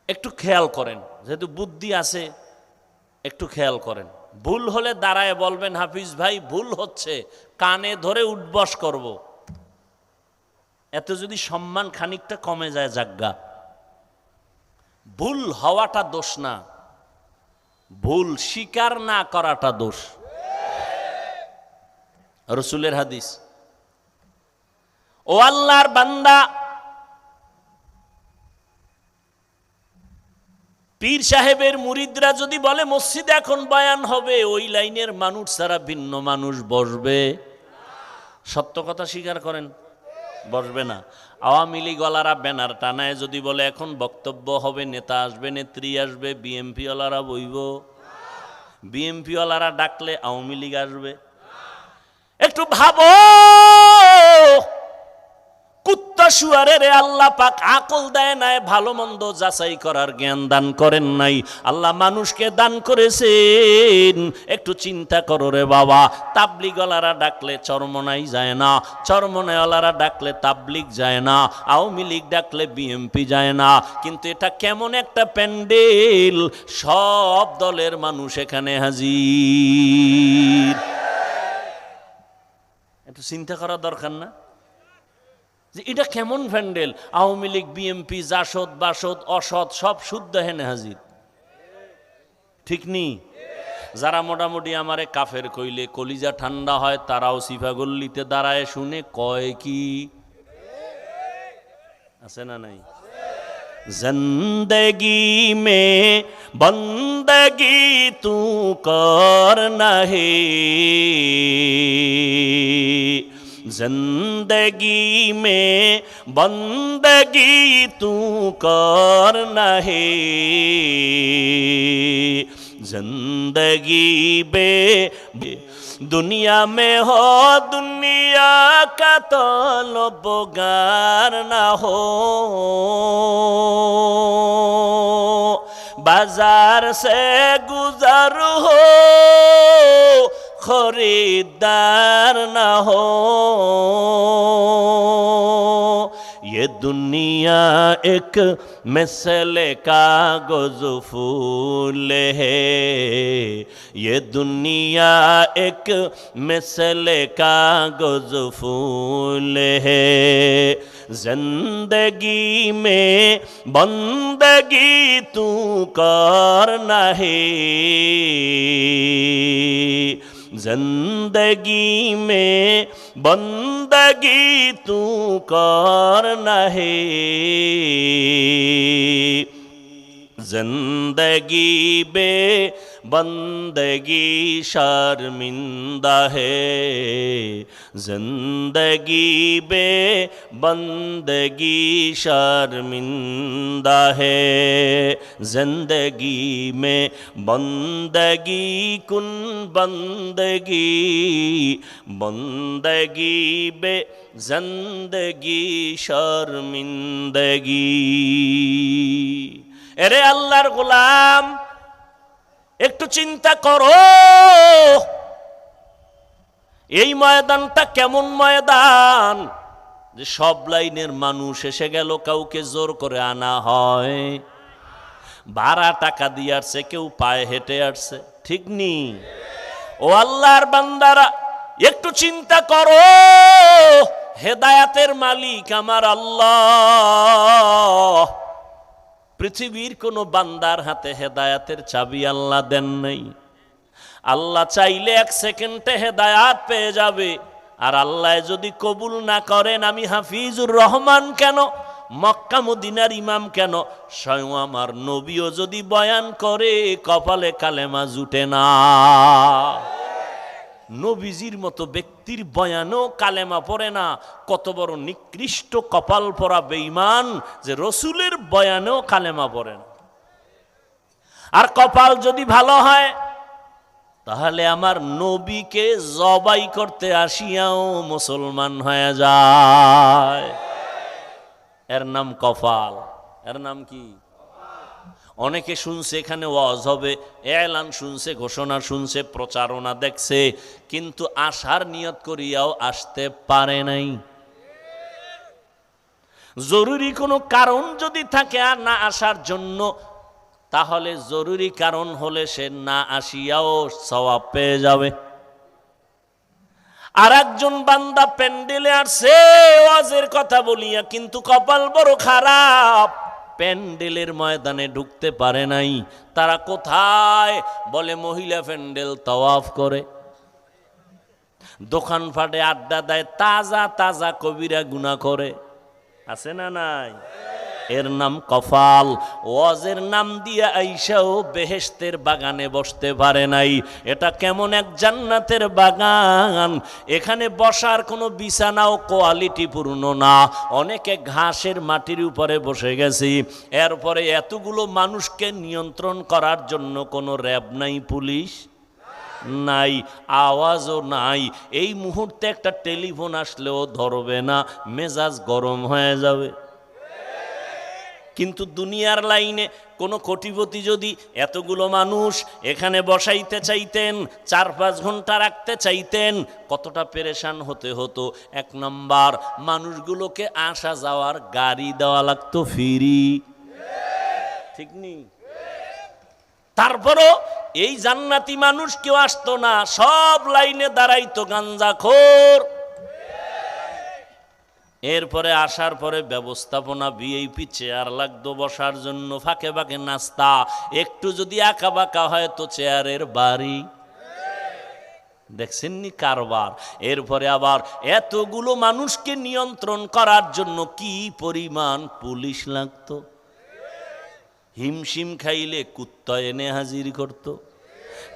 একটু খেয়াল করেন, যেহেতু বুদ্ধি আছে একটু খেয়াল করেন। ভুল হলে দাঁড়ায় বলবেন হাফিজ ভাই ভুল হচ্ছে, কানে ধরে উঠবস করব। এত যদি সম্মান খানিকটা কমে যায় জাগ্গা। ভুল হওয়াটা দোষ না, ভুল স্বীকার না করাটা দোষ। রাসূলের হাদিস। ও আল্লাহর বান্দা, পীর সাহেবের মুরিদরা যদি বলে মসজিদে এখন বয়ান হবে, ওই লাইনের মানুষ ছাড়া ভিন্ন মানুষ বসবে? সত্য কথা স্বীকার করেন, বসবে না। আওয়ামী লীগওয়ালারা ব্যানার টানায় যদি বলে এখন বক্তব্য হবে, নেতা আসবে, নেত্রী আসবে, বিএমপিওয়ালারা বইব? বিএমপিওয়ালারা ডাকলে আওয়ামী লীগ আসবে? একটু ভাবো, কুত্তা শুয়ারে রে আল্লাহ পাক আকল দেয় নাই, ভালো মন্দ যাচাই করার জ্ঞান দান করেন নাই। আল্লাহ মানুষকে দান করেছেন, একটু চিন্তা করো রে বাবা। তাবলিগওয়ালারা ডাকলে চরমনাই যায় না, চরমনাইওয়ালারা ডাকলে তাবলিগ যায় না, আওয়ামী লীগ ডাকলে বিএমপি যায় না। কিন্তু এটা কেমন একটা প্যান্ডেল, সব দলের মানুষ এখানে হাজির। একটু চিন্তা করা দরকার না যে এটা কেমন প্যান্ডেল? আওয়ামী লীগ, বিএমপি, জাসদ, বাসদ, অসৎ সব শুদ্ধ হেনে হাজির, ঠিক নি? যারা মোটামুটি আমারে কাফের কইলে কলিজা ঠান্ডা হয়, তারাও সিফাগল্লিতে দাঁড়ায় শুনে কয় কি, আছে না নাই? জিন্দগি মে বন্দগি তু কর নাহি, जिंदगी में बंदगी तू कर नहीं, जिंदगी बे दुनिया में हो दुनिया का तलबगार ना हो, बाजार से गुजर हो खरीदार ना हो, ये दुनिया एक मिसले कागज फूल है, ये दुनिया एक मिसले कागज फूल है, जिंदगी में बंदगी तू कर नहीं, जिंदगी में बंदगी तू कर नहीं, जिंदगी बे बंदगी शर्मिंदा है, जिंदगी बे बंदगी शर्मिंदा है, जिंदगी में बंदगी कुन बंदगी, बंदगी बे जिंदगी शर्मिंदगी। এরে আল্লাহর গোলাম, একটু চিন্তা করো এই ময়দানটা কেমন ময়দান, যে সব লাইনের মানুষ এসে গেল, কাউকে জোর করে আনা হয়, ভাড়া টাকা দিয়ে আসছে, কেউ পায়ে হেঁটে আসছে, ঠিক নি? ও আল্লাহর বান্দারা, একটু চিন্তা করো, হেদায়াতের মালিক আমার আল্লাহ। পৃথিবীর কোন বান্দার হাতে হেদায়াতের চাবি আল্লাহ দেন নাই। আল্লাহ চাইলে 1 সেকেন্ডে হেদায়াত পেয়ে যাবে, আর আল্লাহ যদি কবুল না করেন, আমি হাফিজুর রহমান কেন, মক্কা মদিনার ইমাম কেন, স্বয়ং আমার নবীও যদি বয়ান করে, কপালে কালেমা জুটে না। নবীজির মতো ব্যক্তির বয়ানও কালেমা পড়ে না, কত বড় নিকৃষ্ট কপাল পরা বেঈমান যে রসুলের বয়ানেও কালেমা পড়ে না। আর কপাল যদি ভালো হয়, তাহলে আমার নবীকে জবাই করতে আসিয়াও মুসলমান হয়ে যায়। এর নাম কপাল। এর নাম কি? অনেকে শুনছে এখানে ওয়াজ হবে, এলান শুনছে, ঘোষণা শুনছে, প্রচারণা দেখছে, কিন্তু আসার নিয়ত করিয়াও আসতে পারে নাই। জরুরি কোনো কারণ যদি থাকে আর না আসার জন্য, তাহলে জরুরি কারণ হলে সে না আসিয়াও সওয়াব পেয়ে যাবে। আর একজন বান্দা প্যান্ডেলে আসছে ওয়াজের কথা বলিয়া, কিন্তু কপাল বড় খারাপ, প্যান্ডেলের ময়দানে ঢুকতে পারে নাই। তারা কোথায়? বলে মহিলা প্যান্ডেল তাওয়াফ করে, দোকানপাটে আড্ডা দেয়, তাজা তাজা কবিরা গুনাহ করে, আছে না নাই? এর নাম কপাল। ওয়াজের নাম দিয়া আইসাও বেহেশতের বাগানে বসতে পারে নাই। এটা কেমন এক জান্নাতের বাগান, এখানে বসার কোনো বিছানাও কোয়ালিটি পূর্ণ না, অনেকে ঘাসের মাটির উপরে বসে গেছি। এরপরে এতগুলো মানুষকে নিয়ন্ত্রণ করার জন্য কোনো র্যাব নাই, পুলিশ নাই, আওয়াজও নাই। এই মুহূর্তে একটা টেলিফোন আসলেও ধরবে না, মেজাজ গরম হয়ে যাবে। কিন্তু দুনিয়ার লাইনে কোনো কোটিপতি যদি এতগুলো মানুষ এখানে বসাইতে চাইতেন, 4-5 ঘন্টা রাখতে চাইতেন, কতটা পেরেশান হতে হতো। 1 নাম্বার, মানুষগুলোকে আসা যাওয়ার গাড়ি দেওয়া লাগতো ফ্রি, ঠিক নেই? তারপরও এই জান্নাতি মানুষ কেউ আসতো না, সব লাইনে দাঁড়াইতো গাঞ্জাখোর। এরপরে আসার পরে ব্যবস্থাপনা, ভিআইপি চেয়ার লাগতো বসার জন্য, ফাঁকে ফাঁকে নাস্তা, একটু যদি আঁকা বাঁকা হয় তো চেয়ারের বাড়ি। দেখছেননি কারবার। এরপরে আবার এতগুলো মানুষকে নিয়ন্ত্রণ করার জন্য কি পরিমাণ পুলিশ লাগতো। হিমশিম খাইলে কুত্তা এনে হাজির করত।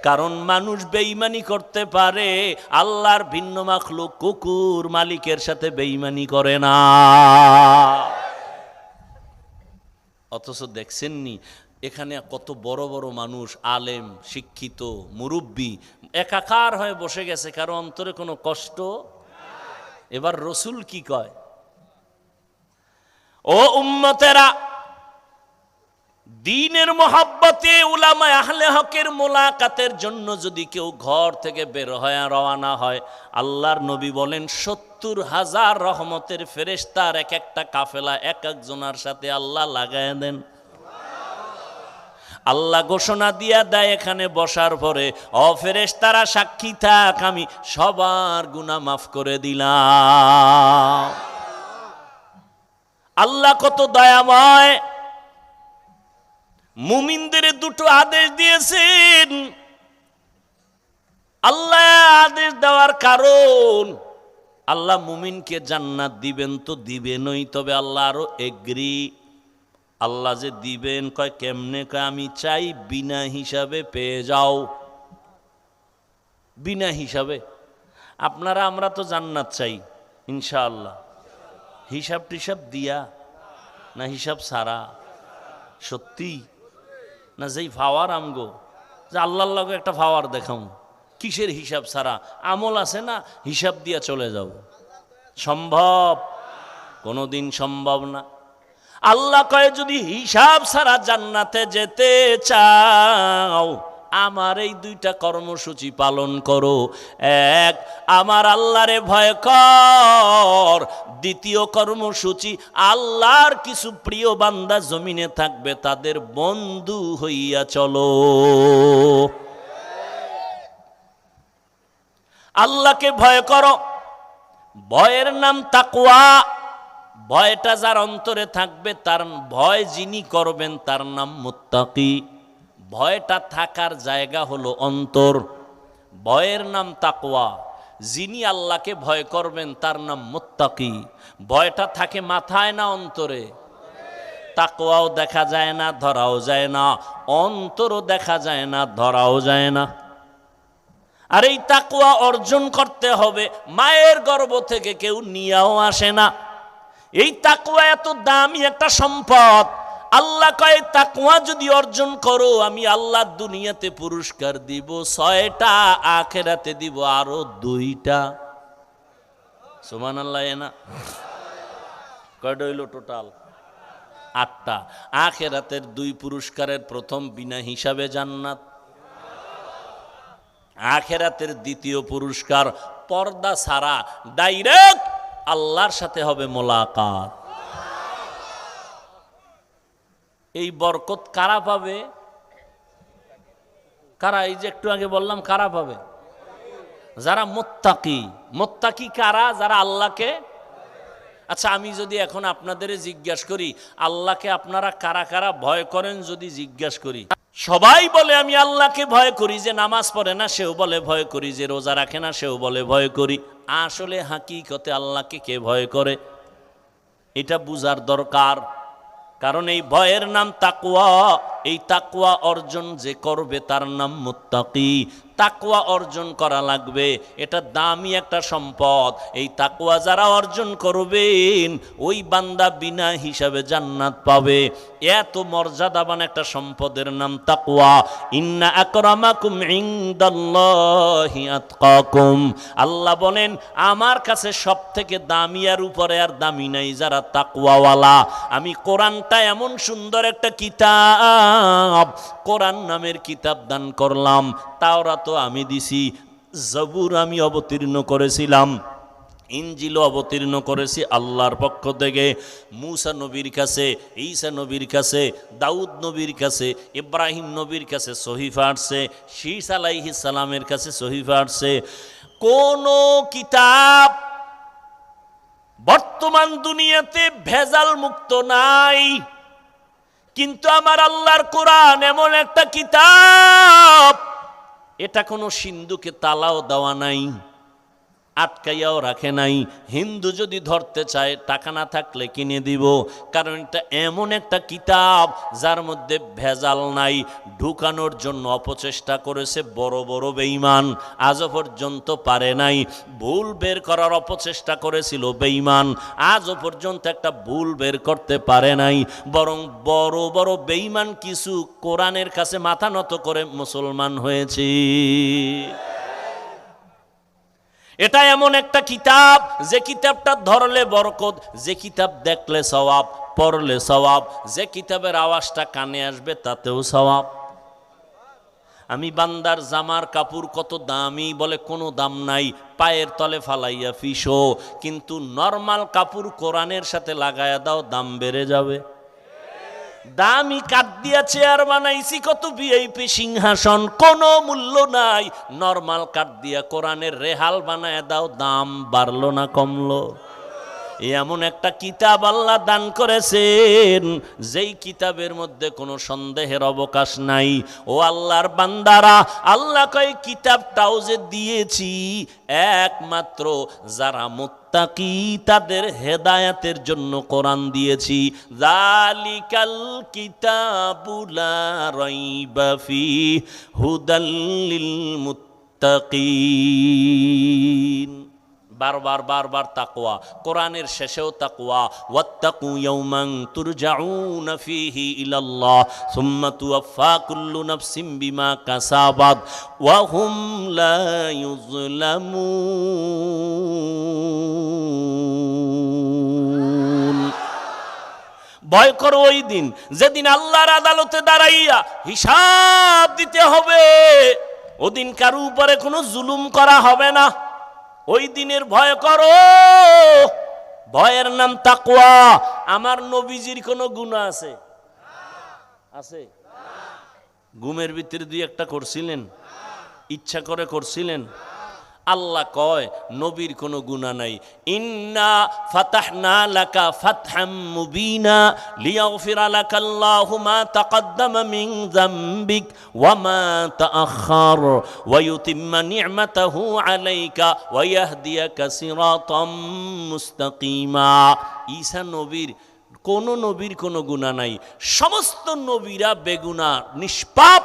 কারণ মানুষ বেঈমানি করতে পারে, আল্লাহর ভিন্ন মাখলুক কুকুর মালিকের সাথে বেঈমানি করে না। অথচ দেখছেননি এখানে কত বড় বড় মানুষ, আলেম, শিক্ষিত, মুরব্বী একাকার হয়ে বসে গেছে, কারো অন্তরে কোনো কষ্ট। এবার রসুল কি কয়, ও উম্মতেরা, দ্বীনের মহব্বতে উলামায়ে আহলে হকের মোলাকাতের জন্য যদি কেউ ঘর থেকে বের হয়ে রওনা হয়, আল্লাহর নবী বলেন ৭০,০০০ রহমতের ফেরেশতার এক একটা কাফেলা এক একজনের সাথে আল্লাহ লাগায় দেন। আল্লাহ ঘোষণা দিয়া দেয় এখানে বসার পরে, ও ফেরেশতারা সাক্ষী থাক, আমি সবার গুনাহ মাফ করে দিলাম। আল্লাহ কত দয়াময়, মুমিনদের দুটো আদেশ দিয়েছেন। আল্লাহ আদেশ দেওয়ার কারণ, আল্লাহ মুমিনকে জান্নাত দিবেন তো দিবেনই, তবে আল্লাহ আরো এগ্রি। আল্লাহ যে দিবেন কয় কেমনে, কয় আমি চাই বিনা হিসাবে পেয়ে যাও। বিনা হিসাবে। আপনারা আমরা তো জান্নাত চাই ইনশাআল্লাহ, হিসাব টিসাব দিয়া না হিসাব সারা? সত্যি না? যেই ফাওয়ার আমগো, যে আল্লাহর লগে একটা ফাওয়ার দেখাও, কিসের হিসাব ছাড়া? আমল আছে না, হিসাব দিয়া চলে যাও। সম্ভব? কোনোদিন সম্ভব না। আল্লাহ কয় যদি হিসাব ছাড়া জান্নাতে যেতে চাও, আমার এই দুইটা কর্মসূচি পালন করো। এক, আমার আল্লাহরে ভয় কর। দ্বিতীয় কর্মসূচি, আল্লাহর কিছু প্রিয় বান্দা জমিনে থাকবে, তাদের বন্ধু হইয়া চলো। আল্লাহকে ভয় করো। ভয়ের নাম তাকওয়া। ভয়টা যার অন্তরে থাকবে, তার ভয় যিনি করবেন তার নাম মুত্তাকি। ভয়টা থাকার জায়গা হলো অন্তর। ভয়ের নাম তাকওয়া। যিনি আল্লাহকে ভয় করবেন তার নাম মুত্তাকি। ভয়টা থাকে মাথায় না অন্তরে? তাকওয়াও দেখা যায় না, ধরাও যায় না। অন্তরও দেখা যায় না, ধরাও যায় না। আর এই তাকওয়া অর্জন করতে হবে, মায়ের গর্ভ থেকে কেউ নিয়েও আসে না। এই তাকওয়া এত দামি একটা সম্পদ। আল্লাহ কয় তাকওয়া যদি অর্জন করো, আমি আল্লাহ দুনিয়াতে পুরস্কার দিব ৬টা, আখিরাতে দিব আরো 2টা। সুবহানাল্লাহ। না কয়টা হইল টোটাল? 8টা। আখিরাতের 2 পুরস্কারের প্রথম বিনা হিসাবে জান্নাত। আখিরাতের দ্বিতীয় পুরস্কার পর্দা ছাড়া ডাইরেক্ট আল্লাহর সাথে হবে মোলাকাত। এই বরকত কারা পাবে? কারা? এই যে একটু আগে বললাম কারা পাবে? যারা মুত্তাকি। মুত্তাকি কারা? যারা আল্লাহকে। আচ্ছা, আমি যদি এখন আপনাদের জিজ্ঞাসা করি, আল্লাহকে আপনারা কারা কারা ভয় করেন যদি জিজ্ঞাসা করি, সবাই বলে আমি আল্লাহকে ভয় করি। যে নামাজ পড়ে না সেও বলে ভয় করি, যে রোজা রাখে না সেও বলে ভয় করি। আসলে হাকিকতে আল্লাহকে কে ভয় করে এটা বুঝার দরকার। কারণ এই ভয়ের নাম তাকওয়া। এই তাকওয়া অর্জন যে করবে তার নাম মুত্তাকি। তাকওয়া অর্জন করা লাগবে, এটা দামি একটা সম্পদ। এই তাকওয়া যারা অর্জন করবেন, ওই বান্দা বিনা হিসাবে জান্নাত পাবে। এত মর্যাদাবান একটা সম্পদের নাম তাকওয়া। ইন্না আকরামাকুম ইনদাল্লাহি আতকাকুম। আল্লাহ বলেন আমার কাছে সব থেকে দামি আর উপরে আর দামি নাই যারা তাকওয়াওয়ালা। আমি কোরআনটা এমন সুন্দর একটা কিতাব, কোরআন নামের কিতাব দান করলাম। তাওরাত আমি দিছি, জবুর আমি অবতীর্ণ করেছিলাম, ইনজিল অবতীর্ণ করেছি আল্লাহর পক্ষ থেকে। মুসা নবীর কাছে, ঈসা নবীর কাছে, দাউদ নবীর কাছে, ইব্রাহিম নবীর কাছে সহিফা আসছে, শীস আলাইহিস সালামের কাছে সহিফা আসছে। কোন কিতাব বর্তমান দুনিয়াতে ভেজাল মুক্ত নাই, কিন্তু আমার আল্লাহর কোরআন এমন একটা কিতাব, এটা কোনো সিন্ধুকে তালাও দেওয়া নাই, আটকাইয়াও রাখে নাই। হিন্দু যদি ধরতে চায় টাকা না থাকলে কিনে দিব, কারণ এটা এমন একটা কিতাব যার মধ্যে ভেজাল নাই। ঢুকানোর জন্য অপচেষ্টা করেছে বড় বড় বেঈমান, আজও পর্যন্ত পারে নাই। ভুল বের করার অপচেষ্টা করেছিল বেঈমান, আজও পর্যন্ত একটা ভুল বের করতে পারে নাই। বরং বড় বড় বেঈমান কিছু কোরআনের কাছে মাথা নত করে মুসলমান হয়েছে। এটা এমন একটা কিতাব, যে কিতাবটা ধরলে বরকত, যে কিতাব দেখলে সওয়াব, পড়লে সওয়াব, যে কিতাবের আওয়াজটা কানে আসবে তাতেও সওয়াব। আমি বান্দার জামার কাপড় কত দামি বলে, কোনো দাম নাই, পায়ের তলে ফালাইয়া ফিসো, কিন্তু নরমাল কাপড় কোরআনের সাথে লাগায়া দাও, দাম বেড়ে যাবে। দামি কাঠ দিয়া চেয়ার বানাইছি, কত ভিআইপি সিংহাসন, কোনো মূল্য নাই। নরমাল কাঠ দিয়া কোরআনের রেহাল বানায় দাও, দাম বাড়লো না কমলো? এমন একটা কিতাব আল্লাহ দান করেছেন, যেই কিতাবের মধ্যে কোনো সন্দেহের অবকাশ নাই। ও আল্লাহর বান্দারা, আল্লাহ কয় কিতাবটাও যে দিয়েছি একমাত্র যারা মুত্তাকি তাদের হেদায়েতের জন্য কোরআন দিয়েছি। যালিকাল কিতাবু লা রাইবা ফীহি হুদাল লিল মুত্তাকিন। বারবার বারবার তাকওয়া, কোরআনের শেষেও তাকওয়া। ওয়াত্তাকু ইয়াওমান তুরজাউনা ফীহি ইলাল্লাহ সুম্মা তুওয়াফা কুল্লু নাফসিন বিমা কাসাবাত ওয়া হুম লা ইউযলামুন। ভয় করো ওই দিন, যেদিন আল্লাহর আদালতে দাঁড়াইয়া হিসাব দিতে হবে। ওদিন কারো উপরে কোনো জুলুম করা হবে না। ওই দিনের ভয় করো, ভয়ের নাম তাকওয়া। আমার নবীজির কোনো গুনাহ আছে? আছে? ঘুমের ভিতরে দুই একটা করছিলেন? ইচ্ছা করে করছিলেন? আল্লাহ কয় নবীর কোনো গুনাহ নাই। ইন্না ফাতাহনা লাকা ফাতহাম মুবিনা লিয়াগফিরা লাকাল্লাহু মা তাকদ্দামা মিন যামবিক ওয়া মা তাআখার ওয়া ইউতিম্মা নি'মাতাহু আলাইকা ওয়া ইয়াহদিয়াকা সিরাতাম মুস্তাকিমা। ঈসা নবীর কোনো গুনাহ নাই। সমস্ত নবীরা বেগুনাহ, নিষ্পাপ,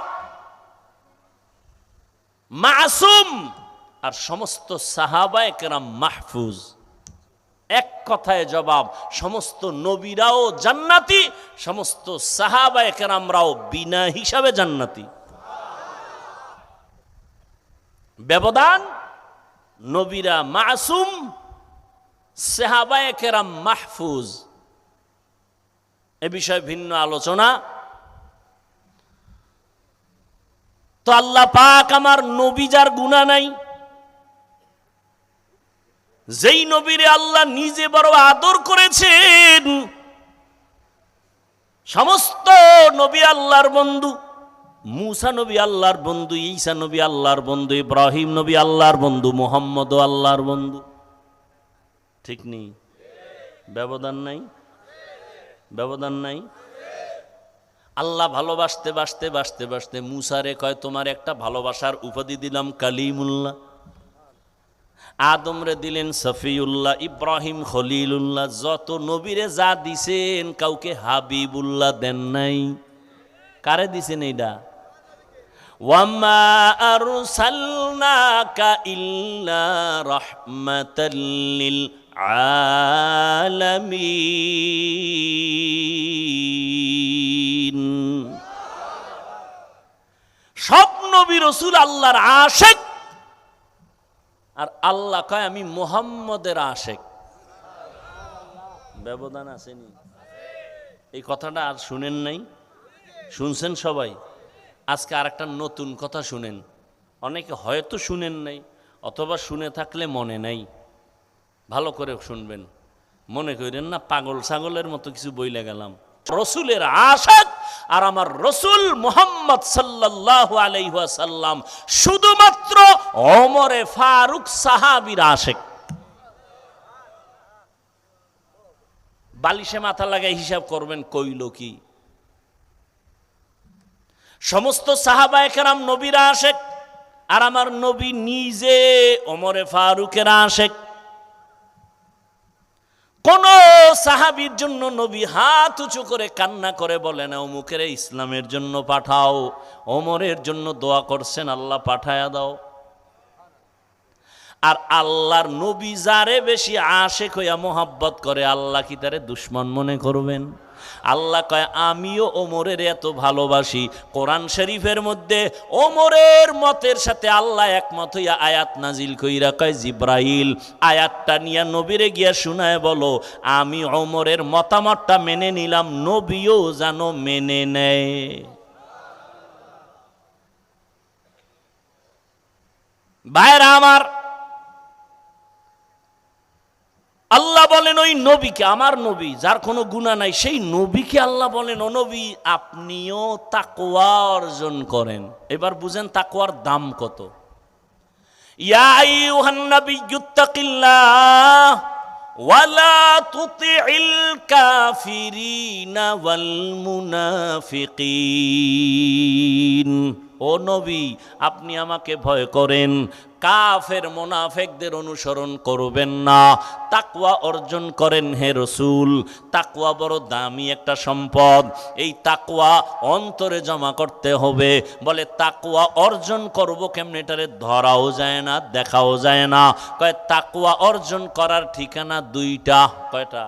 মাসুম, আর সমস্ত সাহাবায়ে কেরাম মাহফুজ। এক কথায় জবাব, সমস্ত নবীরাও জান্নাতি, সমস্ত সাহাবায়ে কেরামরাও বিনা হিসাবে জান্নাতি। ব্যবধান, নবীরা মাসুম, সাহাবায়ে কেরাম মাহফুজ। এ বিষয়ে ভিন্ন আলোচনা। তো আল্লাহ পাক আমার নবী যার গুনাহ নাই, যেই নবীরে আল্লাহ নিজে বড় আদর করেছেন, সমস্ত নবী আল্লাহর বন্ধু। মুসা নবী আল্লাহর বন্ধু, ঈসা নবী আল্লাহর বন্ধু, ইব্রাহিম নবী আল্লাহর বন্ধু, মুহাম্মদও আল্লাহর বন্ধু। ঠিক নেই? ব্যবধান নাই? ব্যবধান নাই? আল্লাহ ভালোবাসতে বাসতে বাসতে বাসতে মুসারে কয়, তোমার একটা ভালোবাসার উপাধি দিলাম কালিমুল্লাহ। আদমরে দিলেন সফিউল্লাহ, ইব্রাহিম খলিলুল্লাহ। যত নবীরে যা দিছেন কাউকে হাবিবুল্লাহ দেন নাই। কারে দিছেন এইটা? ওয়ামা আরসালনাকা ইল্লা রাহমাতাল লিল আলামিন। সব নবী রাসূল আল্লাহর আশিক, আর আল্লাহ কয় আমি মুহাম্মদের আশিক। ব্যবধান আসেনি? এই কথাটা আর শুনেন নাই? শুনছেন সবাই? আজকে আর একটা নতুন কথা শুনেন। অনেকে হয়তো শুনেন নাই, অথবা শুনে থাকলে মনে নাই। ভালো করে শুনবেন, মনে করেন না পাগল ছাগলের মতো কিছু বইলে গেলাম। রসুলের আশিক আর আমার রসুল মুহাম্মদ সাল্লাল্লাহু আলাইহি ওয়াসাল্লাম শুধুমাত্র ওমরে ফারুক সাহাবীর আশিক। বালিশে মাথা লাগায় হিসাব করবেন কইল কি। সমস্ত সাহাবায়ে কেরাম নবীরা আশেক, আর আমার নবী নিজে ওমরে ফারুকের আশেক। কোন সাহাবীর জন্য নবী হাত উঁচু করে কান্না করে বলে না অমুকের ইসলামের জন্য পাঠাও, ওমরের জন্য দোয়া করছেন আল্লাহ পাঠায়া দাও। আর আল্লাহর নবী যারে বেশি আশেক হইয়া মোহাব্বত করে আল্লাহ কি তারে দুশ্মন মনে করবেন? আল্লাহ কয় আমিও ওমরের এত ভালোবাসি। কোরআন শরীফের মধ্যে ওমরের মতের সাথে আল্লাহ একমত হইয়া আয়াত নাজিল কইরা কয় জিব্রাইল আয়াতটা নিয়া নবীরে গিয়া শুনায় বলো আমি ওমরের মতামতটা মেনে নিলাম, নবীও যেন মেনে নেয়। ভাইরা আমার, আল্লাহ বলেন ওই নবীকে, আমার নবী যার কোনো গুনাহ নাই, সেই নবীকে আল্লাহ বলেন ও নবী আপনিও তাকওয়া অর্জন করেন। এবার বুঝেন তাকওয়ার দাম কত। ইয়া আইয়ুহান নাবিয়্যুত্তাকিল্লাহ ওয়ালা তুতিইল কাফিরিনা ওয়াল মুনাফিকিন। ও নবী আপনি আমাকে ভয় করেন, কাফের মুনাফিকদের অনুসরণ করবেন না, তাকওয়া অর্জন করেন হে রাসূল। তাকওয়া বড় দামি একটা সম্পদ, এই তাকওয়া অন্তরে জমা করতে হবে। বলে তাকওয়া অর্জন করব কেমনে? এটারে ধরাও যায় না, দেখাও যায় না। কয় তাকওয়া অর্জন করার ঠিকানা দুইটা। কয়টা?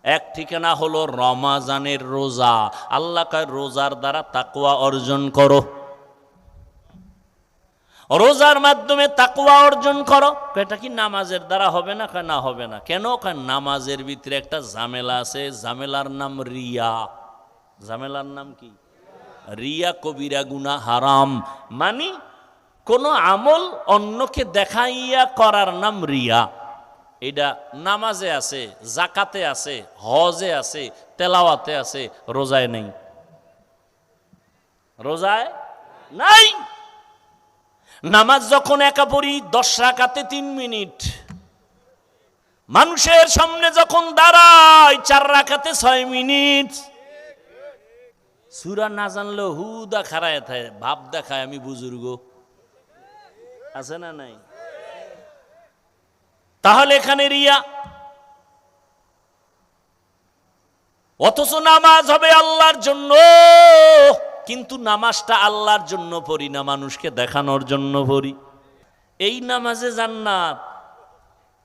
এক ঠিকানা হলো রমাজানের রোজা। আল্লাহ কয় রোজার দ্বারা তাকওয়া অর্জন করো, রোজার মাধ্যমে তাকওয়া অর্জন করো। এটা কি নামাজের দ্বারা হবে না? না হবে না। কেন? নামাজের ভিতরে একটা ঝামেলা আছে, ঝামেলার নাম রিয়া। ঝামেলার নাম কি? রিয়া কবিরা গুনাহ, হারাম। মানে কোন আমল অন্যকে দেখাইয়া করার নাম রিয়া। এটা নামাজে আছে, জাকাতে আছে, হজে আছে, তেলাওয়াতে আছে, রোজায় নেই। রোজায় নাই। নামাজ যখন একা পড়ি 10 রাকাতে 3 মিনিট, মানুষের সামনে যখন দাঁড়াই 4 রাকাতে 6 মিনিট। সূরা না জানলেও হুদা খাড়ায় থাকে, ভাব দেখায় আমি বুজুর্গ। আছে না নাই? তাহলে এখানে রিয়া। অথচ নামাজ হবে আল্লাহর জন্য, কিন্তু নামাজটা আল্লাহর জন্য পড়ি না, মানুষকে দেখানোর জন্য পড়ি। এই নামাজে জান্নাত।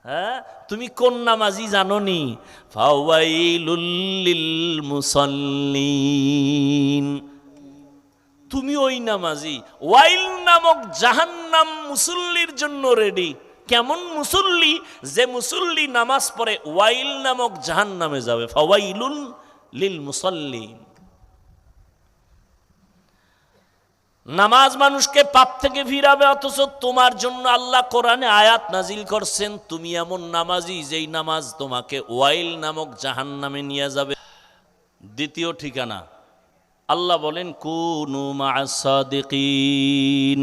হ্যাঁ, তুমি কোন নামাজি জানো নি? ফাওয়াইলুল লিল মুসাল্লিন। তুমি ওই নামাজি। ওয়াইল নামক জাহান্নাম মুসল্লির জন্য রেডি। কেমন মুসল্লি? যে মুসল্লি নামাজ পড়ে ওয়াইল নামক জাহান্নামে যাবে। ফাওয়াইলুল লিল মুসাল্লিন। নামাজ মানুষকে পাপ থেকে ফিরাবে, অথচ তোমার জন্য আল্লাহ কোরআনে আয়াত নাজিল করছেন তুমি এমন নামাজি যেই নামাজ তোমাকে ওয়াইল নামক জাহান্নামে নিয়ে যাবে। দ্বিতীয় ঠিকানা আল্লাহ বলেন কুনু মা'আস সাদিকিন।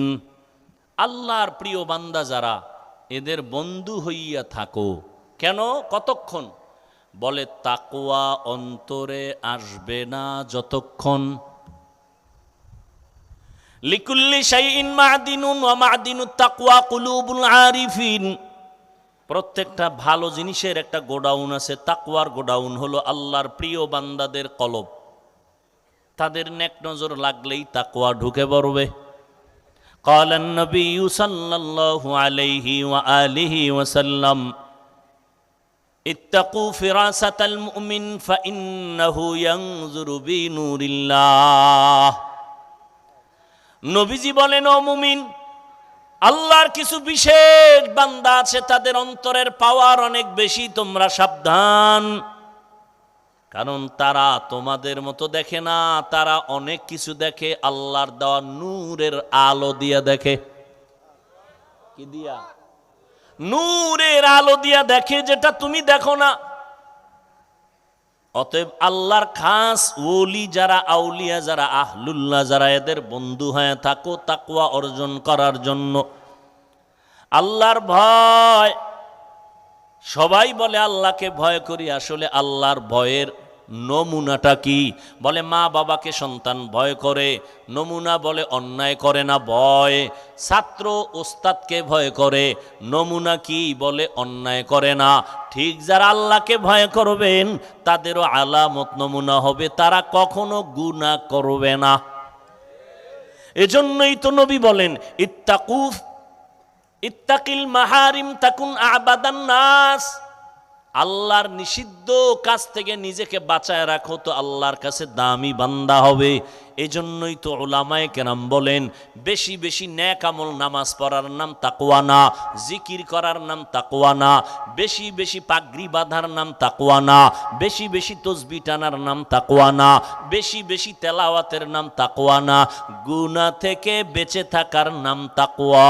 আল্লাহর প্রিয় বান্দা যারা, এদের বন্ধু হইয়া থাকো। কেন? কতক্ষণ? বলে তাকওয়া অন্তরে আসবে না যতক্ষণ। লিকুল্লি শাইইন মা'দিনুন ওয়া মা'দিনুত তাকওয়া কুলুবুল আরিফিন। প্রত্যেকটা ভালো জিনিসের একটা গোডাউন আছে, তাকওয়ার গোডাউন হলো আল্লাহর প্রিয় বান্দাদের কলব। তাদের নেক নজর লাগলেই তাকওয়া ঢুকে পড়বে। ক্বালান নবিয়্যু সাল্লাল্লাহু আলাইহি ওয়া আলিহি ওয়াসাল্লাম ইত্তাকু ফিরাসাতাল মুমিন ফাইন্নাহু ইয়ানজুরু বিনুরিল্লাহ। নবীজি বলেন ও মুমিন, আল্লাহর কিছু বিশেষ বান্দা আছে, তাদের অন্তরের পাওয়ার অনেক বেশি, তোমরা সাবধান। কারণ তারা তোমাদের মতো দেখে না, তারা অনেক কিছু দেখে আল্লাহর দেওয়া নূরের আলো দিয়া দেখে। কি দিয়া? নূরের আলো দিয়া দেখে, যেটা তুমি দেখো না। অতএব আল্লাহর খাস ওলি যারা, আউলিয়া যারা, আহলুল্লাহ যারা, এদের বন্ধু হয়ে থাকো তাকওয়া অর্জন করার জন্য। আল্লাহর ভয় সবাই বলে আল্লাহকে ভয় করি, আসলে আল্লাহর ভয়ের নমুনাটা কি? বলে মা বাবাকে সন্তান ভয় করে, নমুনা বলে অন্যায় করে না ভয়। ছাত্র ওস্তাদকে ভয় করে, নমুনা কি? বলে অন্যায় করে না। ঠিক যারা আল্লাহকে ভয় করবেন তাদেরও আলামত নমুনা হবে, তারা কখনো গুনাহ করবে না। এজন্যই তো নবী বলেন ইত্তাকিল মাহারিম তাকুন আবাদান নাস, আল্লাহর নিষিদ্ধ কাজ থেকে নিজেকে বাঁচায় রাখো তো আল্লাহর কাছে দামি বান্দা হবে। এজন্যই তো উলামায়ে কেরাম বলেন বেশি বেশি নেক আমল, নামাজ পড়ার নাম তাকওয়া না, জিকির করার নাম তাকওয়া না, বেশি বেশি পাগড়ি বাঁধার নাম তাকওয়া না, বেশি বেশি তসবিহ টানার নাম তাকওয়া না, বেশি বেশি তেলাওয়াতের নাম তাকওয়া না, গুনাহ থেকে বেঁচে থাকার নাম তাকওয়া।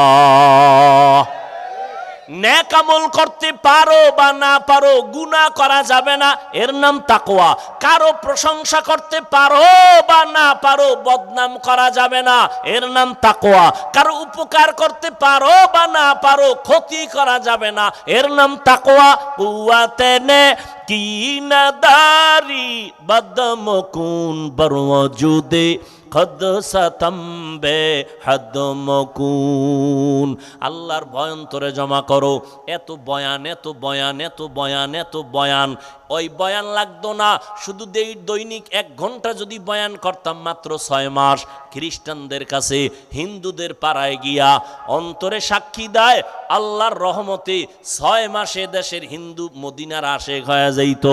নেক আমল করতে পারো বা না পারো, গুনাহ করা যাবে না, এর নাম তাকওয়া। কারো প্রশংসা করতে পারো বা না পারো, বদনাম করা যাবে না, এর নাম তাকওয়া। কারো উপকার করতে পারো বা না পারো, ক্ষতি করা যাবে না, এর নাম তাকওয়া। কুওয়াতেনে কি নাদারি বদমকুন বরওজুদে খদ সাতম্বে হাদমকুন। আল্লাহর ভয় অন্তরে জমা করো। এত বয়ান, এত বয়ান, এত বয়ান, এত বয়ান, ওই বয়ান লাগতো না। শুধু দৈনিক 1 ঘন্টা যদি বয়ান করতাম মাত্র 6 মাস, খ্রিস্টানদের কাছে, হিন্দুদের পাড়ায় গিয়া অন্তরে সাক্ষী দেয় আল্লাহর রহমতে 6 মাসে দেশের হিন্দু মদিনার আশেক হয়ে যাইত।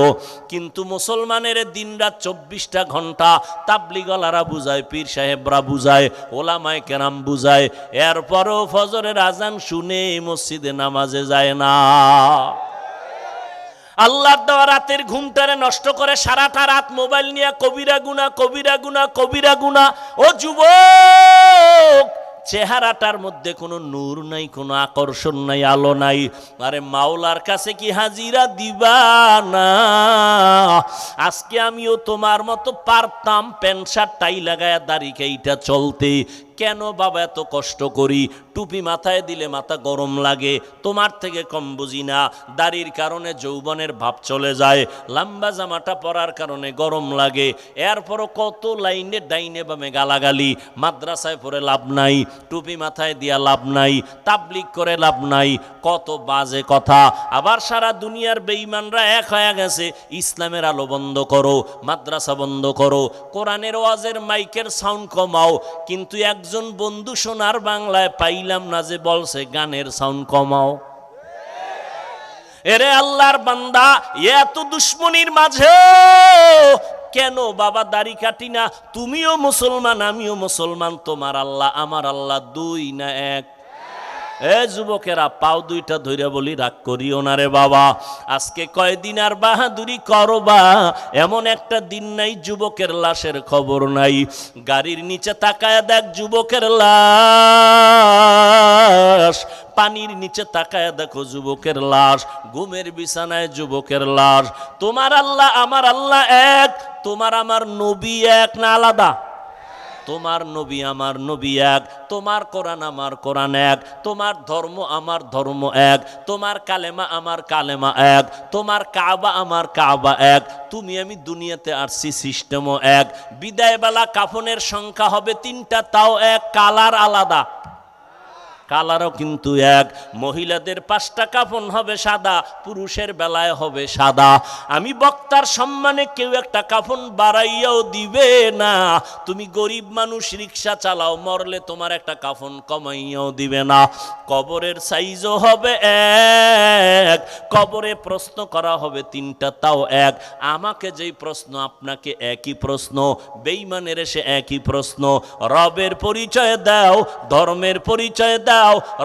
কিন্তু মুসলমানের দিনরাত 24টা ঘন্টা তাবলিগলারা বুঝায়, পীর সাহেবরা বুঝায়, ওলামায়ে কেরাম বুঝায়, এরপরও ফজরের আজান শুনে মসজিদে নামাজে যায় না। আল্লাহর দেওয়া রাতের ঘুমটারে নষ্ট করে সারাটা রাত মোবাইল নিয়ে কবিরা গুনাহ, কবিরা গুনাহ, কবিরা গুনাহ। ও যুবক, চেহারাটার মধ্যে কোনো নূর নাই, কোনো আকর্ষণ নাই, আলো নাই। আরে মাওলার কাছে কি হাজিরা দিবা না? আজকে আমিও তোমার মতো পারতাম প্যান্ট শার্ট টাই লাগায়া দাড়ি কেইটা চলতে, কেন বাবা এত কষ্ট করি? টুপি মাথায় দিলে মাথা গরম লাগে, তোমার থেকে কম বুঝি না। দাড়ির কারণে যৌবনের ভাব চলে যায়, লম্বা জামাটা পরার কারণে গরম লাগে। এরপরও কত লাইনে ডাইনে বামে গালাগালি। মাদ্রাসায় পড়ে লাভ নাই, টুপি মাথায় দিয়া লাভ নাই, তাবলিগ করে লাভ নাই, কত বাজে কথা। আবার সারা দুনিয়ার বেঈমানরা এক হয়ে গেছে, ইসলামের আলো বন্ধ করো, মাদ্রাসা বন্ধ করো, কোরআনের ওয়াজের মাইকের সাউন্ড কমাও। কিন্তু একজন বন্ধু সোনার বাংলায় পাইলাম না যে বলছে গানের সাউন্ড কমাও। এরে আল্লাহর বান্দা, এত দুশ্মনির মাঝে কেন বাবা দাড়ি কাটি না? তুমিও মুসলমান, আমিও মুসলমান, তোমার আল্লাহ আমার আল্লাহ 2 না 1? এ যুবকেরা, পাও 2টা ধইরা বলি রাগ করিও না রে বাবা। আজকে কয়দিন আর বাহাদুরি করবা? এমন একটা দিন নাই যুবকের লাশের খবর নাই। গাড়ির নিচে তাকায় দেখ যুবকের লাশ, পানির নিচে তাকায় দেখো যুবকের লাশ, ঘুমের বিছানায় যুবকের লাশ। তোমার আল্লাহ আমার আল্লাহ এক, তোমার আমার নবী এক না আলাদা? তোমার নবী আমার নবী এক, তোমার কোরআন আমার কোরআন এক, তোমার ধর্ম আমার ধর্ম এক, তোমার কালেমা আমার কালেমা এক, তোমার কাবা আমার কাবা এক। তুমি আমি দুনিয়াতে আসছি, সিস্টেমও এক। বিদায়বেলা কাফনের সংখ্যা হবে 3টা, তাও এক, কালার আলাদা। কালারও কিন্তু এক। মহিলাদের 5টা কাফন হবে সাদা, পুরুষের বেলায় হবে সাদা। আমি বক্তার সম্মানে কেউ একটা কাফন বাড়াইয়াও দিবে না। তুমি গরিব মানুষ, রিক্সা চালাও, মরলে তোমার একটা কাফন কমাইয়াও দিবে না। কবরের সাইজও হবে এক, কবরে প্রশ্ন করা হবে 3টা, তাও এক। আমাকে যেই প্রশ্ন আপনাকে একই প্রশ্ন, বেঈমানের এসে একই প্রশ্ন। রবের পরিচয় দাও, ধর্মের পরিচয় দাও,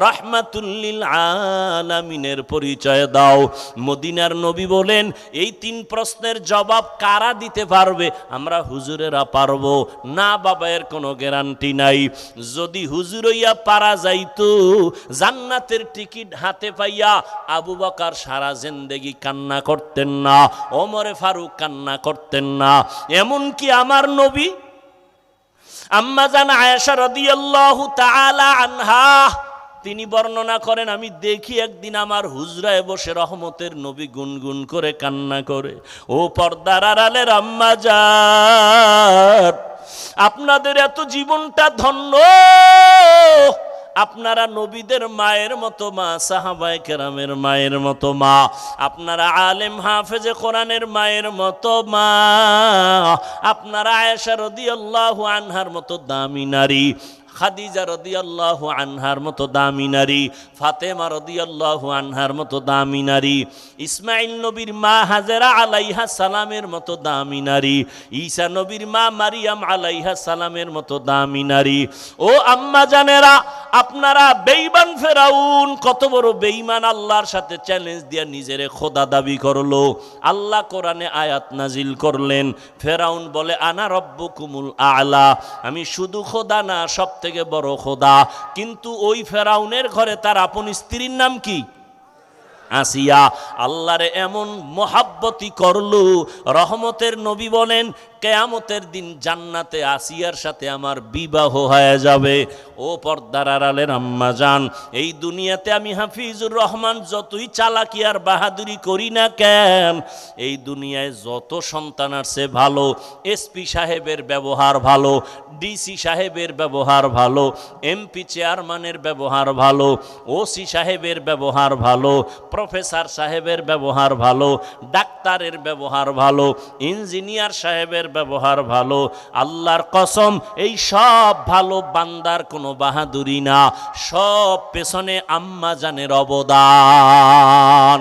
রাহমাতুল লিল আলামিনের পরিচয় দাও। মদিনার নবী বলেন এই 3 প্রশ্নের জবাব কারা দিতে পারবে? আমরা হুজুরেরা পারবো না বাবা, এর কোনো গ্যারান্টি নাই। যদি হুজুর হইয়া পারা যাইতো, জান্নাতের টিকিট হাতে পাইয়া আবু বকর সারা জিন্দেগি কান্না করতেন না, ওমরে ফারুক কান্না করতেন না। এমনকি আমার নবী আম্মা জান আয়েশা রাদিয়াল্লাহু তাআলা আনহা তিনি বর্ণনা করেন, আমি দেখি একদিন আমার হুজরায় বসে রহমতের নবী গুনগুন করে কান্না করে। ও পর্দার আড়ালের আম্মা জান, আপনাদের এত জীবনটা ধন্য, আপনারা নবীদের মায়ের মতো মা, সাহাবায়ে কেরামের মায়ের মতো মা, আপনারা আলেম হাফেজে কোরআনের মায়ের মতো মা, আপনারা আয়েশা রাদিয়াল্লাহু আনহার মতো দামি নারী, খাদিজা রাদিয়াল্লাহু আনহার মতো দামি নারী, ফাতেমা রাদিয়াল্লাহু আনহার মতো দামি নারী, ইসমাইল নবীর মা হাজেরা আলাইহা সালামের মতো দামি নারী, ঈসা নবীর মা মারিয়াম আলাইহা সালামের মতো দামি নারী। ও আম্মা জানেরা, আপনারা বেঈমান ফেরাউন কত বড় বেঈমান, আল্লাহর সাথে চ্যালেঞ্জ দিয়ে নিজেরে খোদা দাবি করলো। আল্লাহ কোরআনে আয়াত নাজিল করলেন, ফেরাউন বলে আনা রব্বুকুমুল আ'লা, আমি শুধু খোদা না, সব থেকে বড় খোদা। কিন্তু ওই ফেরাউনের ঘরে তার আপন স্ত্রীর নাম কি? আসিয়া। আল্লাহরে এমন মোহাব্বতি করলো, রহমতের নবী বলেন কিয়ামতের দিন জান্নাতে আসিয়ার সাথে আমার বিবাহ হয়ে যাবে। ও পর্দার আড়ালের আম্মা জান, এই দুনিয়াতে আমি হাফিজুর রহমান যতই চালাকি আর বাহাদুরি করি না কেন, এই দুনিয়ায় যত সন্তান আছে ভালো, এসপি সাহেবের ব্যবহার ভালো, ডিসি সাহেবের ব্যবহার ভালো, এমপি চেয়ারম্যানের ব্যবহার ভালো, ওসি সাহেবের ব্যবহার ভালো, প্রফেসর সাহেবের ব্যবহার ভালো, ডাক্তারের ব্যবহার ভালো, ইঞ্জিনিয়ার সাহেবের ব্যবহার ভালো। আল্লাহর কসম, এই সব ভালো বান্দার কোনো বাহাদুরি না, সব পেছনে আম্মা জানের অবদান।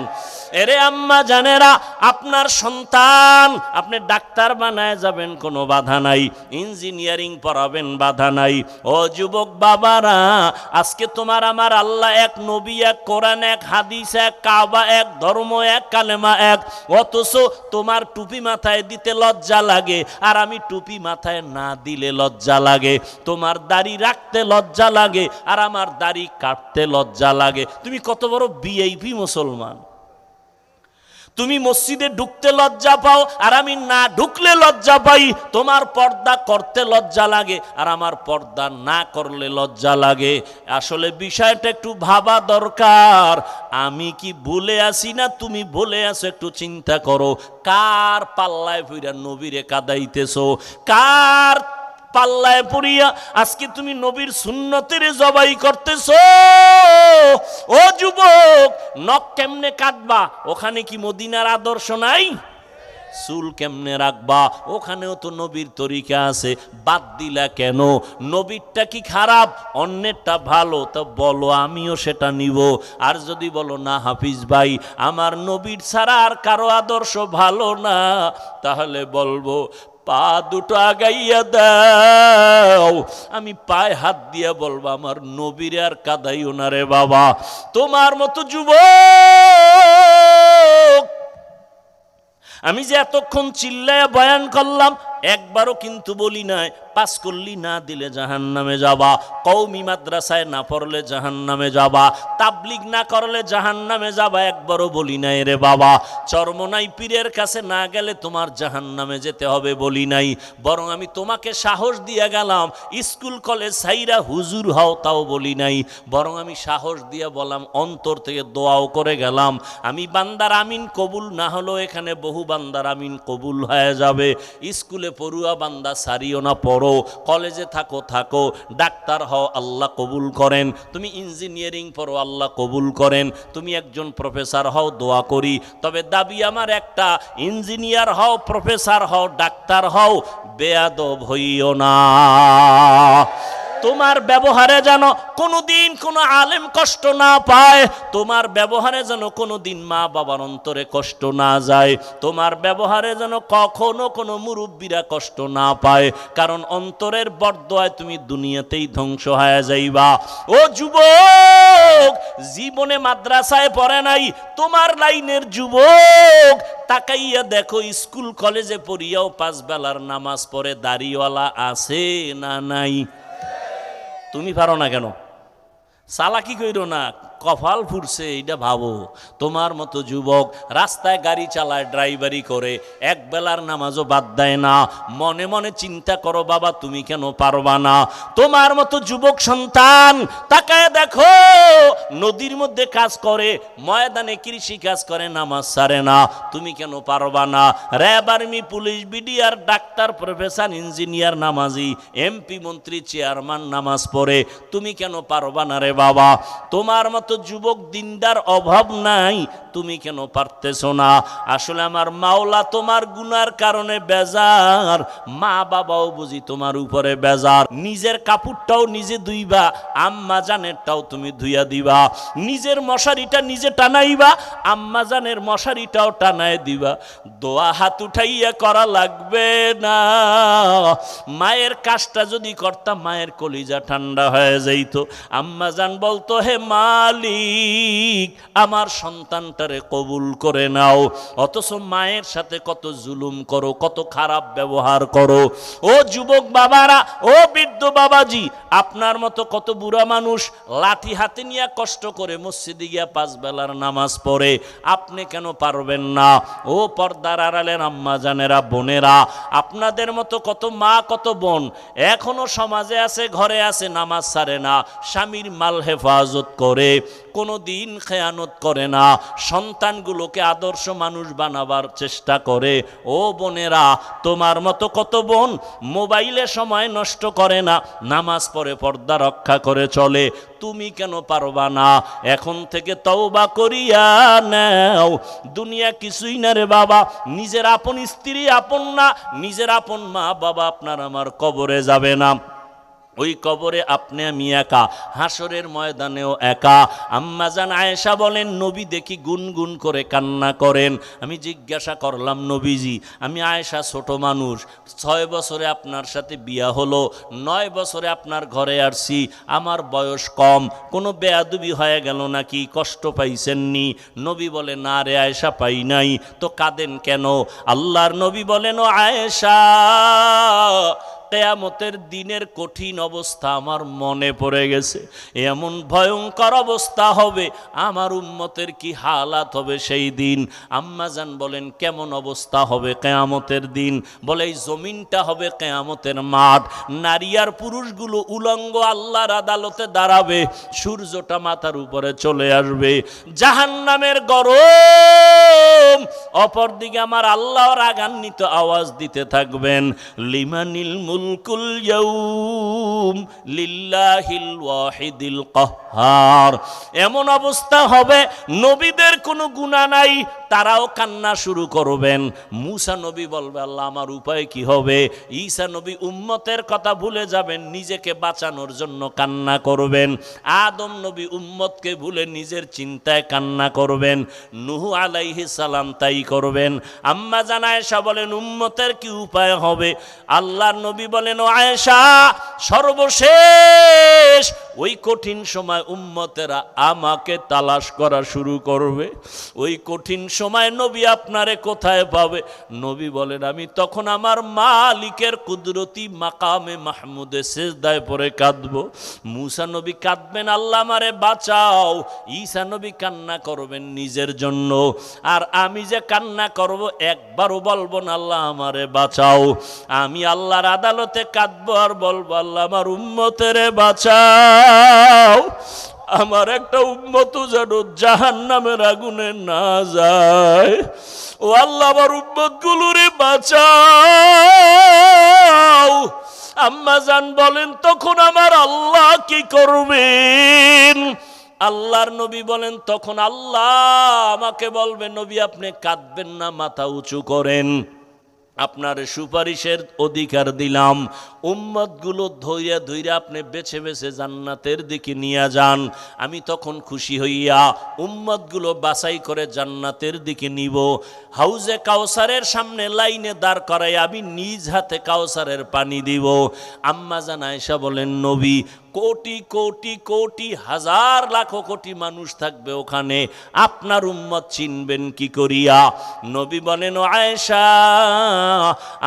এরে আম্মা জানেরা, আপনার সন্তান আপনি ডাক্তার বানায় যাবেন, কোনো বাধা নাই, ইঞ্জিনিয়ারিং পড়াবেন, বাধা নাই। ও যুবক বাবারা, আজকে তোমার আমার আল্লাহ এক, নবী এক, কোরআন এক, হাদিস এক, কাবা এক, ধর্ম এক, কালেমা এক, অথচ তোমার টুপি মাথায় দিতে লজ্জা লাগে, আর আমি টুপি মাথায় না দিলে লজ্জা লাগে। তোমার দাড়ি রাখতে লজ্জা লাগে, আর আমার দাড়ি কাটতে লজ্জা লাগে। তুমি কত বড় ভিআইপি মুসলমান! তুমি মসজিদে ঢুকতে লজ্জা পাও, আর আমি না ঢুকলে লজ্জা পাই। তোমার পর্দা করতে লজ্জা লাগে, আর আমার পর্দা না করলে লজ্জা লাগে। আসলে বিষয়টা একটু ভাবা দরকার। আমি কি ভুলে আসি না তুমি ভুলে আসো? একটু চিন্তা করো, কার পাল্লায় পইরা নবীরে কাদাইতেছো? কার পাল্লায় পড়িয়া আজকে তুমি নবীর সুন্নতের জবাই করতেছো? ও যুবক, নখ কেমনে কাটবা? ওখানে কি মদিনার আদর্শ নাই? চুল কেমনে রাখবা? ওখানেও তো নবীর তরিকা আছে, বাদ দিলা কেন? নবীরটা কি খারাপ, অন্যেরটা ভালো? তো বলো, আমিও সেটা নিব। আর যদি বলো না হাফিজ ভাই, আমার নবীর ছাড়া আর কারো আদর্শ ভালো না, তাহলে বলবো পা দুটো আগাইয়া দাও, আমি পায়ে হাত দিয়ে বলবো আমার নবীর আর কাদাইও না রে বাবা। তোমার মতো যুবক আমি যে এতক্ষণ চিল্লায়া বয়ান করলাম, একবারও কিন্তু বলি নাই পাস করলি না দিলে জাহান্নামে যাবা, কওমি মাদ্রাসায় না পড়লে জাহান্নামে যাবা, তাবলিগ না করলে জাহান্নামে যাবা, একবারও বলি নাই রে বাবা। চরমনাই পীরের কাছে না গেলে তোমার জাহান্নামে যেতে হবে বলি নাই। বরং আমি তোমাকে সাহস দিয়ে গেলাম, স্কুল কলেজ সাইরা হুজুর হও, তাও বলি নাই। বরং আমি সাহস দিয়ে বললাম, অন্তর থেকে দোয়াও করে গেলাম, আমি বান্দার আমিন কবুল না হলো এখানে বহু বান্দার আমিন কবুল হয়ে যাবে। স্কুলে পড়ুয়া বান্দা সারিও না, পড়ো। কলেজে থাকো থাকো, ডাক্তার হও, আল্লাহ কবুল করেন। তুমি ইঞ্জিনিয়ারিং পড়ো, আল্লাহ কবুল করেন। তুমি একজন প্রফেসর হও, দোয়া করি। তবে দাবি আমার একটা, ইঞ্জিনিয়ার হও, প্রফেসর হও, ডাক্তার হও, বেয়াদব হইও না। তোমার ব্যবহারে যেন কোনোদিন কোনো আলেম কষ্ট না পায়, তোমার ব্যবহারে যেন কোনোদিন মা বাবার অন্তরে কষ্ট না যায়, তোমার ব্যবহারে যেন কখনো কোনো মুরব্বীরা কষ্ট না পায়, কারণ অন্তরের বরদোয়ায় তুমি দুনিয়াতেই ধ্বংস হয়ে যাইবা। ও যুবক, জীবনে মাদ্রাসায় পড়ে নাই তোমার লাইনের যুবক, তাকাইয়া দেখো স্কুল কলেজে পড়িয়াও 5 বেলার নামাজ পড়ে দাড়িওয়ালা আছে না নাই? তুমি পারো না কেন? চালাকি কইরো না, কপাল ফুরছে এইটা ভাবো। তোমার মতো যুবক রাস্তায় গাড়ি চালায়, ড্রাইভারি করে, এক বেলার নামাজও বাদ দেয় না। মনে মনে চিন্তা করো বাবা তুমি কেন পারবা না? তোমার মতো যুবক সন্তান তাকায় দেখো, নদীর মধ্যে কাজ করে, ময়দানে কৃষি কাজ করে, নামাজ ছাড়ে না। তুমি কেন পারবা না? RAB, army, police, BDR, doctor, professor, engineer নামাজি, এমপি, মন্ত্রী, চেয়ারম্যান নামাজ পড়ে, তুমি কেন পারবা না রে বাবা? তোমার মতো যুবক দিনদার অভাব নাই, তুমি কেন পারতেছো না? আসলে আমার মাওলা তোমার গুনার কারণে বেজার, মা বাবাও বুঝি তোমার উপরে বেজার। নিজের কাপড়টাও নিজে ধুইবা, আম্মা জানেরটাও তুমি ধুইয়া দিবা। নিজের মশারিটা নিজে টানাইবা, আম্মা জানের মশারিটাও টানায় দিবা। দোয়া হাত উঠাইয়া করা লাগবে না। মায়ের কাজটা যদি করতাম মায়ের কলিজা ঠান্ডা হয়ে যাইত। আম্মা জান বলতো, হে মালিক আমার সন্তানটারে কবুল করে নাও। অথচ মায়ের সাথে কত জুলুম করো, কত খারাপ ব্যবহার করো। ও যুবক বাবারা, ও বৃদ্ধ বাবাজি, আপনার মতো কত বুড়া মানুষ লাঠি হাতে নিয়ে কষ্ট করে মসজিদে গিয়া 5 বেলার নামাজ পড়ে, আপনি কেন পারবেন না? ও পর্দার আড়ালের আম্মা জানেরা, বোনেরা, আপনাদের মতো কত মা, কত বোন এখনো সমাজে আছে, ঘরে আছে, নামাজ ছাড়ে না, স্বামীর মাল হেফাজত করে, কোনো দিন খেয়ানত করে না, সন্তানগুলোকে আদর্শ মানুষ বানাবার চেষ্টা করে। ও বোনেরা, তোমার মতো কত বোন মোবাইলে সময় নষ্ট করে না, নামাজ পড়ে পর্দা রক্ষা করে চলে, তুমি কেন পারবা না? এখন থেকে তওবা করিয়া নাও। দুনিয়া কিছুই না রে বাবা। নিজের আপন স্ত্রী আপন না, নিজের আপন মা বাবা আপনার আমার কবরে যাবে না, ওই কবরে আপনি আমি একা, হাসরের ময়দানেও একা। আম্মাজান আয়েশা বলেন, নবী দেখি গুনগুন করে কান্না করেন। আমি জিজ্ঞাসা করলাম, নবীজি, আমি আয়েশা ছোট মানুষ, 6 বছরে আপনার সাথে বিয়া হলো, 9 বছরে আপনার ঘরে আসছি, আমার বয়স কম, কোনো বেয়াদবি হয়ে গেল নাকি, কষ্ট পাইছেননি? নবী বলে, না রে আয়েশা, পাই নাই। তো কাঁদেন কেন? আল্লাহর নবী বলেন, ও আয়েশা, কিয়ামতের দিনের কঠিন অবস্থা আমার মনে পড়ে গেছে। এমন ভয়ঙ্কর অবস্থা হবে, আমার উম্মতের কি হালাত হবে সেই দিন। আম্মাজান বলেন, কেমন অবস্থা হবে কিয়ামতের দিন? বলে, এই জমিনটা হবে কিয়ামতের মাঠ, নারী আর পুরুষগুলো উলঙ্গ আল্লাহর আদালতে দাঁড়াবে, সূর্যটা মাথার উপরে চলে আসবে, জাহান্নামের গরম, অপরদিকে আমার আল্লাহ রাগান্বিত আওয়াজ দিতে থাকবেন, লিমানিল মুলকুল ইয়াউম লিল্লাহিল ওয়াহিদিল কাহ্হার। এমন অবস্থা হবে, নবীদের কোনো গুনাহ নাই, তারাও কান্না শুরু করবেন। মুসা নবী বলবে, আল্লাহ আমার উপায় কি হবে? ঈসা নবী উম্মতের কথা ভুলে যাবেন, নিজেকে বাঁচানোর জন্য কান্না করবেন। আদম নবী উম্মতকে ভুলে নিজের চিন্তায় কান্না করবেন। নূহ আলাইহিস সালাম তাই করবেন। আম্মা জান আয়েশা বলেন, উম্মতের কি উপায় হবে? আল্লাহর নবী বলেন, ও আয়েশা, সর্বশেষ ওই কঠিন সময় উম্মতেরা আমাকে তালাশ করা শুরু করবে। ওই কঠিন সময় নবী আপনারে কোথায় পাবে? নবী বলেন, আমি তখন আমার মালিকের কুদরতি মাকামে মাহমুদে সিজদায় পড়ে কাঁদব। মুসা নবী কাঁদবেন, আল্লাহ আমারে বাঁচাও। ঈসা নবী কান্না করবেন নিজের জন্য, আর আমি যে কান্না করব একবারও বলবো না আল্লাহ আমারে বাঁচাও। আমি আল্লাহর আদালতে কাঁদবো আর বলবো, আল্লাহ আমার উম্মতেরে বাঁচাও, আমার একটা উম্মত যেন জাহান্নামের আগুনে না যায়। ও আল্লাহ, আমার উম্মত গুলোরে বাঁচাও। আম্মা জান বলেন, তখন আমার আল্লাহ কি করবেন? আল্লাহর নবী বলেন, তখন আল্লাহ আমাকে বলবে, নবী আপনি কাঁদবেন না, মাথা উঁচু করেন, আপনার সুপারিশের অধিকার দিলাম। উম্মতগুলো ধৈর্য ধৈর্য আপনি বেছে বেছে জান্নাতের দিকে নিয়ে যান। আমি তখন খুশি হইয়া উম্মতগুলো বাছাই করে জান্নাতের দিকে নিব। হাউজে কাউসারের সামনে লাইনে দাঁড় করাই আমি নিজ হাতে কাউসারের পানি দিব। আম্মা জান আয়েশা বলেন, নবী কোটি কোটি কোটি হাজার লাখ কোটি মানুষ থাকবে ওখানে, আপনার উম্মত চিনবেন কি করিয়া? নবী বলেন, ও আয়েশা,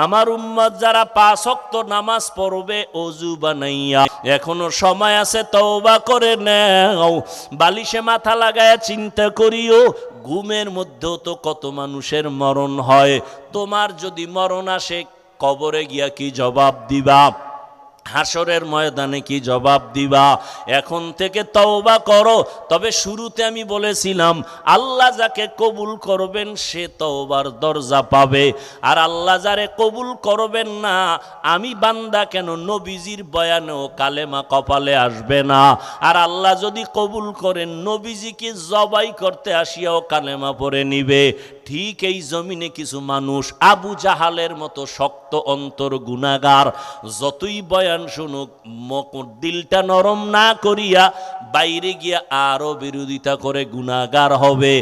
আমার উম্মত যারা 5 ওয়াক্ত নামাজ পড়বে ওযু বানাইয়া, এখনো সময় আছে, তওবা করে নাও। বালিশে মাথা লাগায়া চিন্তা করিও, ঘুমের মধ্যেও তো কত মানুষের মরণ হয়। তোমার যদি মরণ আসে, কবরে গিয়া কি জবাব দিবা? হাসরের ময়দানে কি জবাব দিবা? এখন থেকে তওবা করো। তবে শুরুতে আমি বলেছিলাম, আল্লাহ যাকে কবুল করবেন সে তওবার দরজা পাবে, আর আল্লাহ যারে কবুল করবেন না, আমি বান্দা কেন, নবীজির বয়ানেও কালেমা কপালে আসবে না। আর আল্লাহ যদি কবুল করেন, নবীজিকে জবাই করতে আসিয়াও কালেমা পড়ে নিবে। ঠিক এই জমিনে কিছু মানুষ আবু জাহালের মতো শক্ত অন্তর গুনাহগার, যতই বয়ান শুনুক দিলটা নরম না করিয়া বাইরে গিয়া আরো বিরোধিতা করে গুনাহগার হবে।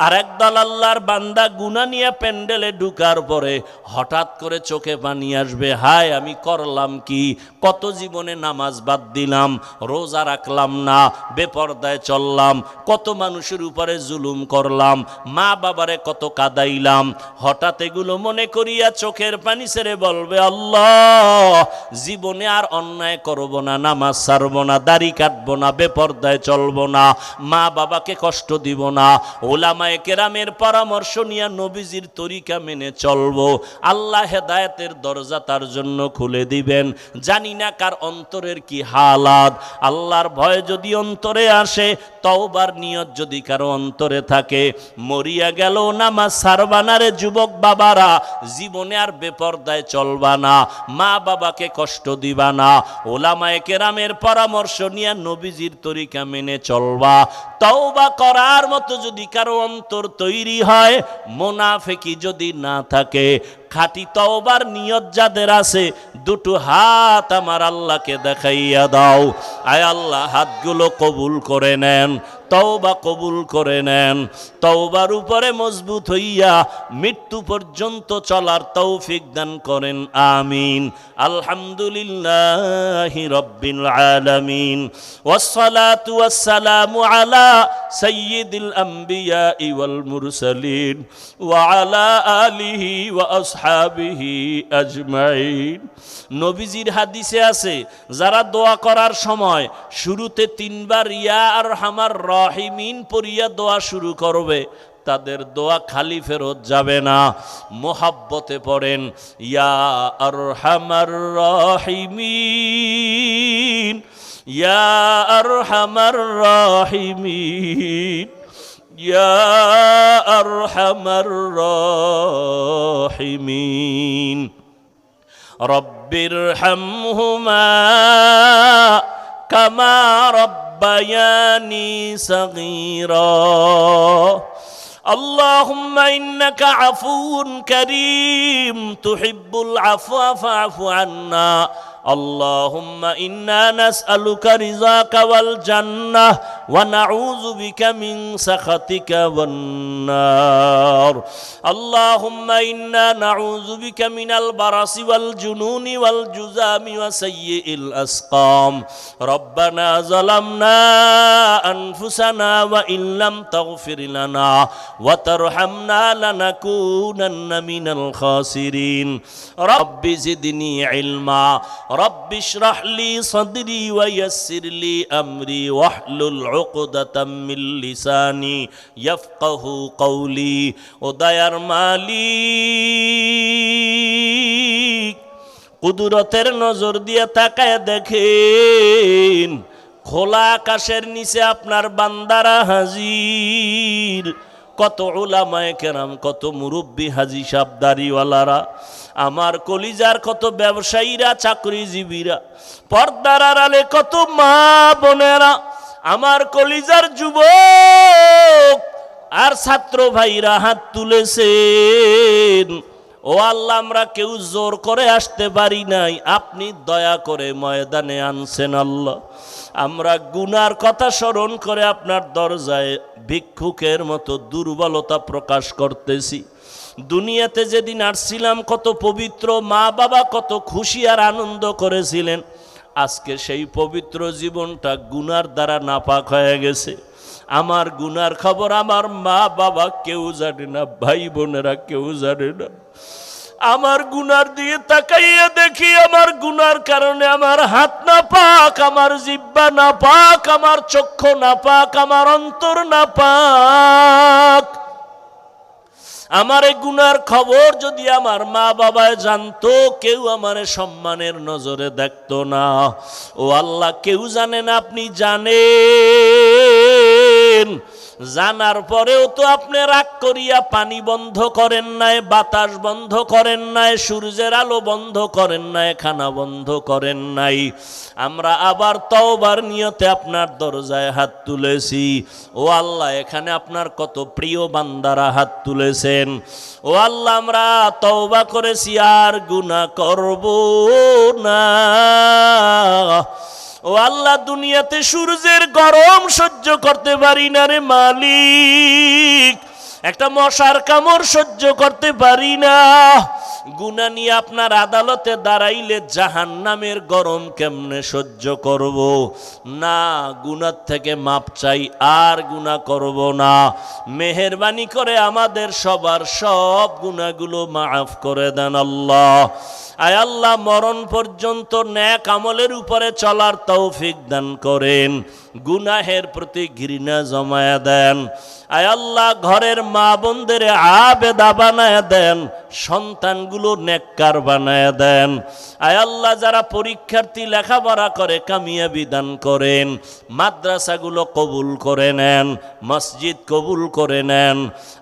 আর একদল আল্লাহর বান্দা গুনাহ নিয়ে প্যান্ডেলে ঢুকার পরে হঠাৎ করে চোখে পানি আসবে, হায় আমি করলাম কি? কত জীবনে নামাজ বাদ দিলাম, রোজা রাখলাম না, বেপরদায় চললাম, কত মানুষের উপরে জুলুম করলাম, মা বাবারে কত কাদাইলাম। হঠাৎ এগুলো মনে করিয়া চোখের পানি ছেড়ে বলবে, আল্লাহ জীবনে আর অন্যায় করব না, নামাজ ছাড়ব না, দাড়ি কাটবো না, বেপরদায় চলবো না, মা বাবাকে কষ্ট দিব না, ওলামায়ে কেরামের পরামর্শ নিয়ে নবীজির তরিকা মেনে চলবো। আল্লাহ হেদায়েতের দরজা তার জন্য খুলে দিবেন। জানি না কার অন্তরের কি হালাত। আল্লাহর ভয় যদি অন্তরে আসে, তওবার নিয়ত যদি কারো অন্তরে থাকে, মরিয়া গেল নামাজ ছাড়বা না রে যুবক বাবারা, জীবনে আর বেপরদায় চলবা না, মা বাবাকে কষ্ট দিবা না, ওলামায়ে কেরামের পরামর্শ নিয়ে নবীজির তরিকা মেনে চলবা। তওবা করার মতো যদি কারো অন্তর তৈরি হয়, মুনাফিকি যদি না থাকে, খাঁটি তওবার নিয়ত যাদের আছে, দুটো হাত আমার আল্লাহকে দেখাইয়া দাও। আয় আল্লাহ, হাতগুলো কবুল করে নেন, তওবা কবুল করে নেন। তওবার উপরে মজবুত হইয়া মৃত্যু পর্যন্ত চলার তৌফিক দান করেন, আমিন। আলহামদুলিল্লাহি রাব্বিল আলামিন, ওয়াসসালাতু ওয়াসসালামু আলা সাইয়্যিদিল আমবিয়া ওয়াল মুরসালিন ওয়া আলা আলিহি ওয়া আসহাবিহি আজমাইন। নবীজির হাদিসে আছে, যারা দোয়া করার সময় শুরুতে 3 বার ইয়া আরহামার রাহিমিন পড়িয়া দোয়া শুরু করবে, তাদের দোয়া খালি ফেরত যাবে না। মোহাব্বতে পড়েন, ইয়া আরহামার রাহিমিন, ইয়া আরহামার রাহিমিন, ইয়া আরহামার রাহিমিন। রব্বিরহামহুমা কামা রব্বায়ানি সগীরা। اللهم إنك عفو كريم تحب العفو فاعف عنا. اللهم إنا نسألك رضاك والجنة ونعوذ بك من سخطك والنار. اللهم إنا نعوذ بك من البرص والجنون والجذام وسيء الأسقام. ربنا ظلمنا أنفسنا وإن لم تغفر لنا وترحمنا لنكونن من الخاسرين. رب زدني علما. رب اشرح لي صدري ويسر لي أمري واحلل عقدة من لساني يفقه قولي. ও দয়ার মালিক, কুদরতের নজর দিয়ে তাকায় দেখেন, খোলা আকাশের নিচে আপনার বান্দারা হাজির। কত উলামায়ে কেরাম, কত মুরব্বী, হাজি সাহেব, দাড়িওয়ালারা, আমার কলিজার কত ব্যবসায়ীরা, চাকরিজীবীরা, পর্দার আড়ালে কত মা বোনেরা, আমার কলিজার যুবক আর ছাত্র ভাইরা হাত তুলেছেন। ও আল্লাহ, আমরা কেউ জোর করে আসতে পারি নাই, আপনি দয়া করে ময়দানে আনছেন আল্লাহ। আমরা গুনার কথা স্মরণ করে আপনার দরজায় ভিক্ষুকের মতো দুর্বলতা প্রকাশ করতেছি। দুনিয়াতে যেদিন আসছিলাম কত পবিত্র, মা বাবা কত খুশি আর আনন্দ করেছিলেন। আজকে সেই পবিত্র জীবনটা গুনার দ্বারা নাপাক হয়ে গেছে। আমার গুনার খবর আমার মা বাবা কেউ জানে না, ভাই বোনেরা কেউ জানে না। আমার গুনার দিকে তাকাইয়া দেখি আমার গুনার কারণে আমার হাত না পাক, আমার জিহ্বা না পাক, আমার চক্ষু না পাক, আমার অন্তর না পাক। আমার এই গুনার খবর যদি আমার মা বাবায় জানতো, কেউ আমারে সম্মানের নজরে দেখতো না। ও আল্লাহ, কেউ জানে না, আপনি জানেন। জানার পরেও তো আপনি রাগ করিয়া পানি বন্ধ করেন নাই, বাতাস বন্ধ করেন নাই, সূর্যের আলো বন্ধ করেন নাই, খানা বন্ধ করেন নাই। আমরা আবার তওবার নিয়তে আপনার দরজায় হাত তুলেছি। ও আল্লাহ, এখানে আপনার কত প্রিয় বান্দারা হাত তুলেছেন। ও আল্লাহ, আমরা তওবা করেছি, আর গুনাহ করব না। ও আল্লাহ, দুনিয়াতে সূর্যের গরম সহ্য করতে পারি না রে মালিক, একটা মশার কামড় সহ্য করতে পারি না। গুনাহ নিয়ে আপনার আদালতে দাঁড়াইলে জাহান্নামের গরম কেমনে সহ্য করব? না, গুনাহ থেকে মাপ চাই, আর গুনাহ করব না। মেহেরবানি করে আমাদের সবার সব গুনাহগুলো মাফ করে দেন আল্লাহ। আয় আল্লাহ, মরণ পর্যন্ত নেক আমলের উপরে চলার তৌফিক দান করেন, গুনাহের প্রতি ঘৃণা জমায়া দেন। আয় আল্লাহ, ঘরের মা বোনদের আবেদা বানায় দেন, সন্তানগুলো নেককার বানায় দেন। আয় আল্লাহ, যারা পরীক্ষার্থী লেখাপড়া করে কামিয়াবি দান করেন, মাদ্রাসাগুলো কবুল করে নেন, মসজিদ কবুল করে নেন।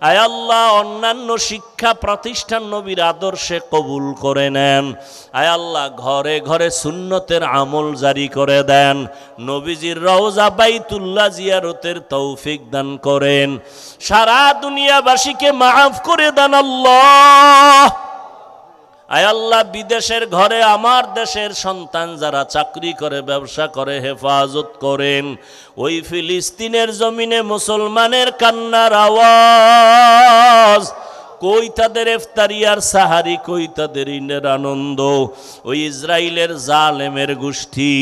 আয় আল্লাহ, অন্যান্য শিক্ষা প্রতিষ্ঠান নবীর আদর্শে কবুল করে নেন। আয় আল্লাহ, ঘরে ঘরে সুন্নতের আমল জারি করে দেন, নবীজির রওজা বাইতুল্লাহ জিয়ারতের তৌফিক দান করেন। সারা দুনিয়াবাসীকে মাফ করে দেন আল্লাহ। আয় আল্লাহ, বিদেশের ঘরে আমার দেশের সন্তান যারা চাকরি করে, ব্যবসা করে, হেফাজত করেন। ওই ফিলিস্তিনের জমিনে মুসলমানের কান্নার আওয়াজ, কই তাদের ইফতারি আর সাহারি, কই তাদের ঈদের আনন্দ। ওই ইসরায়েলের জালেমের গোষ্ঠী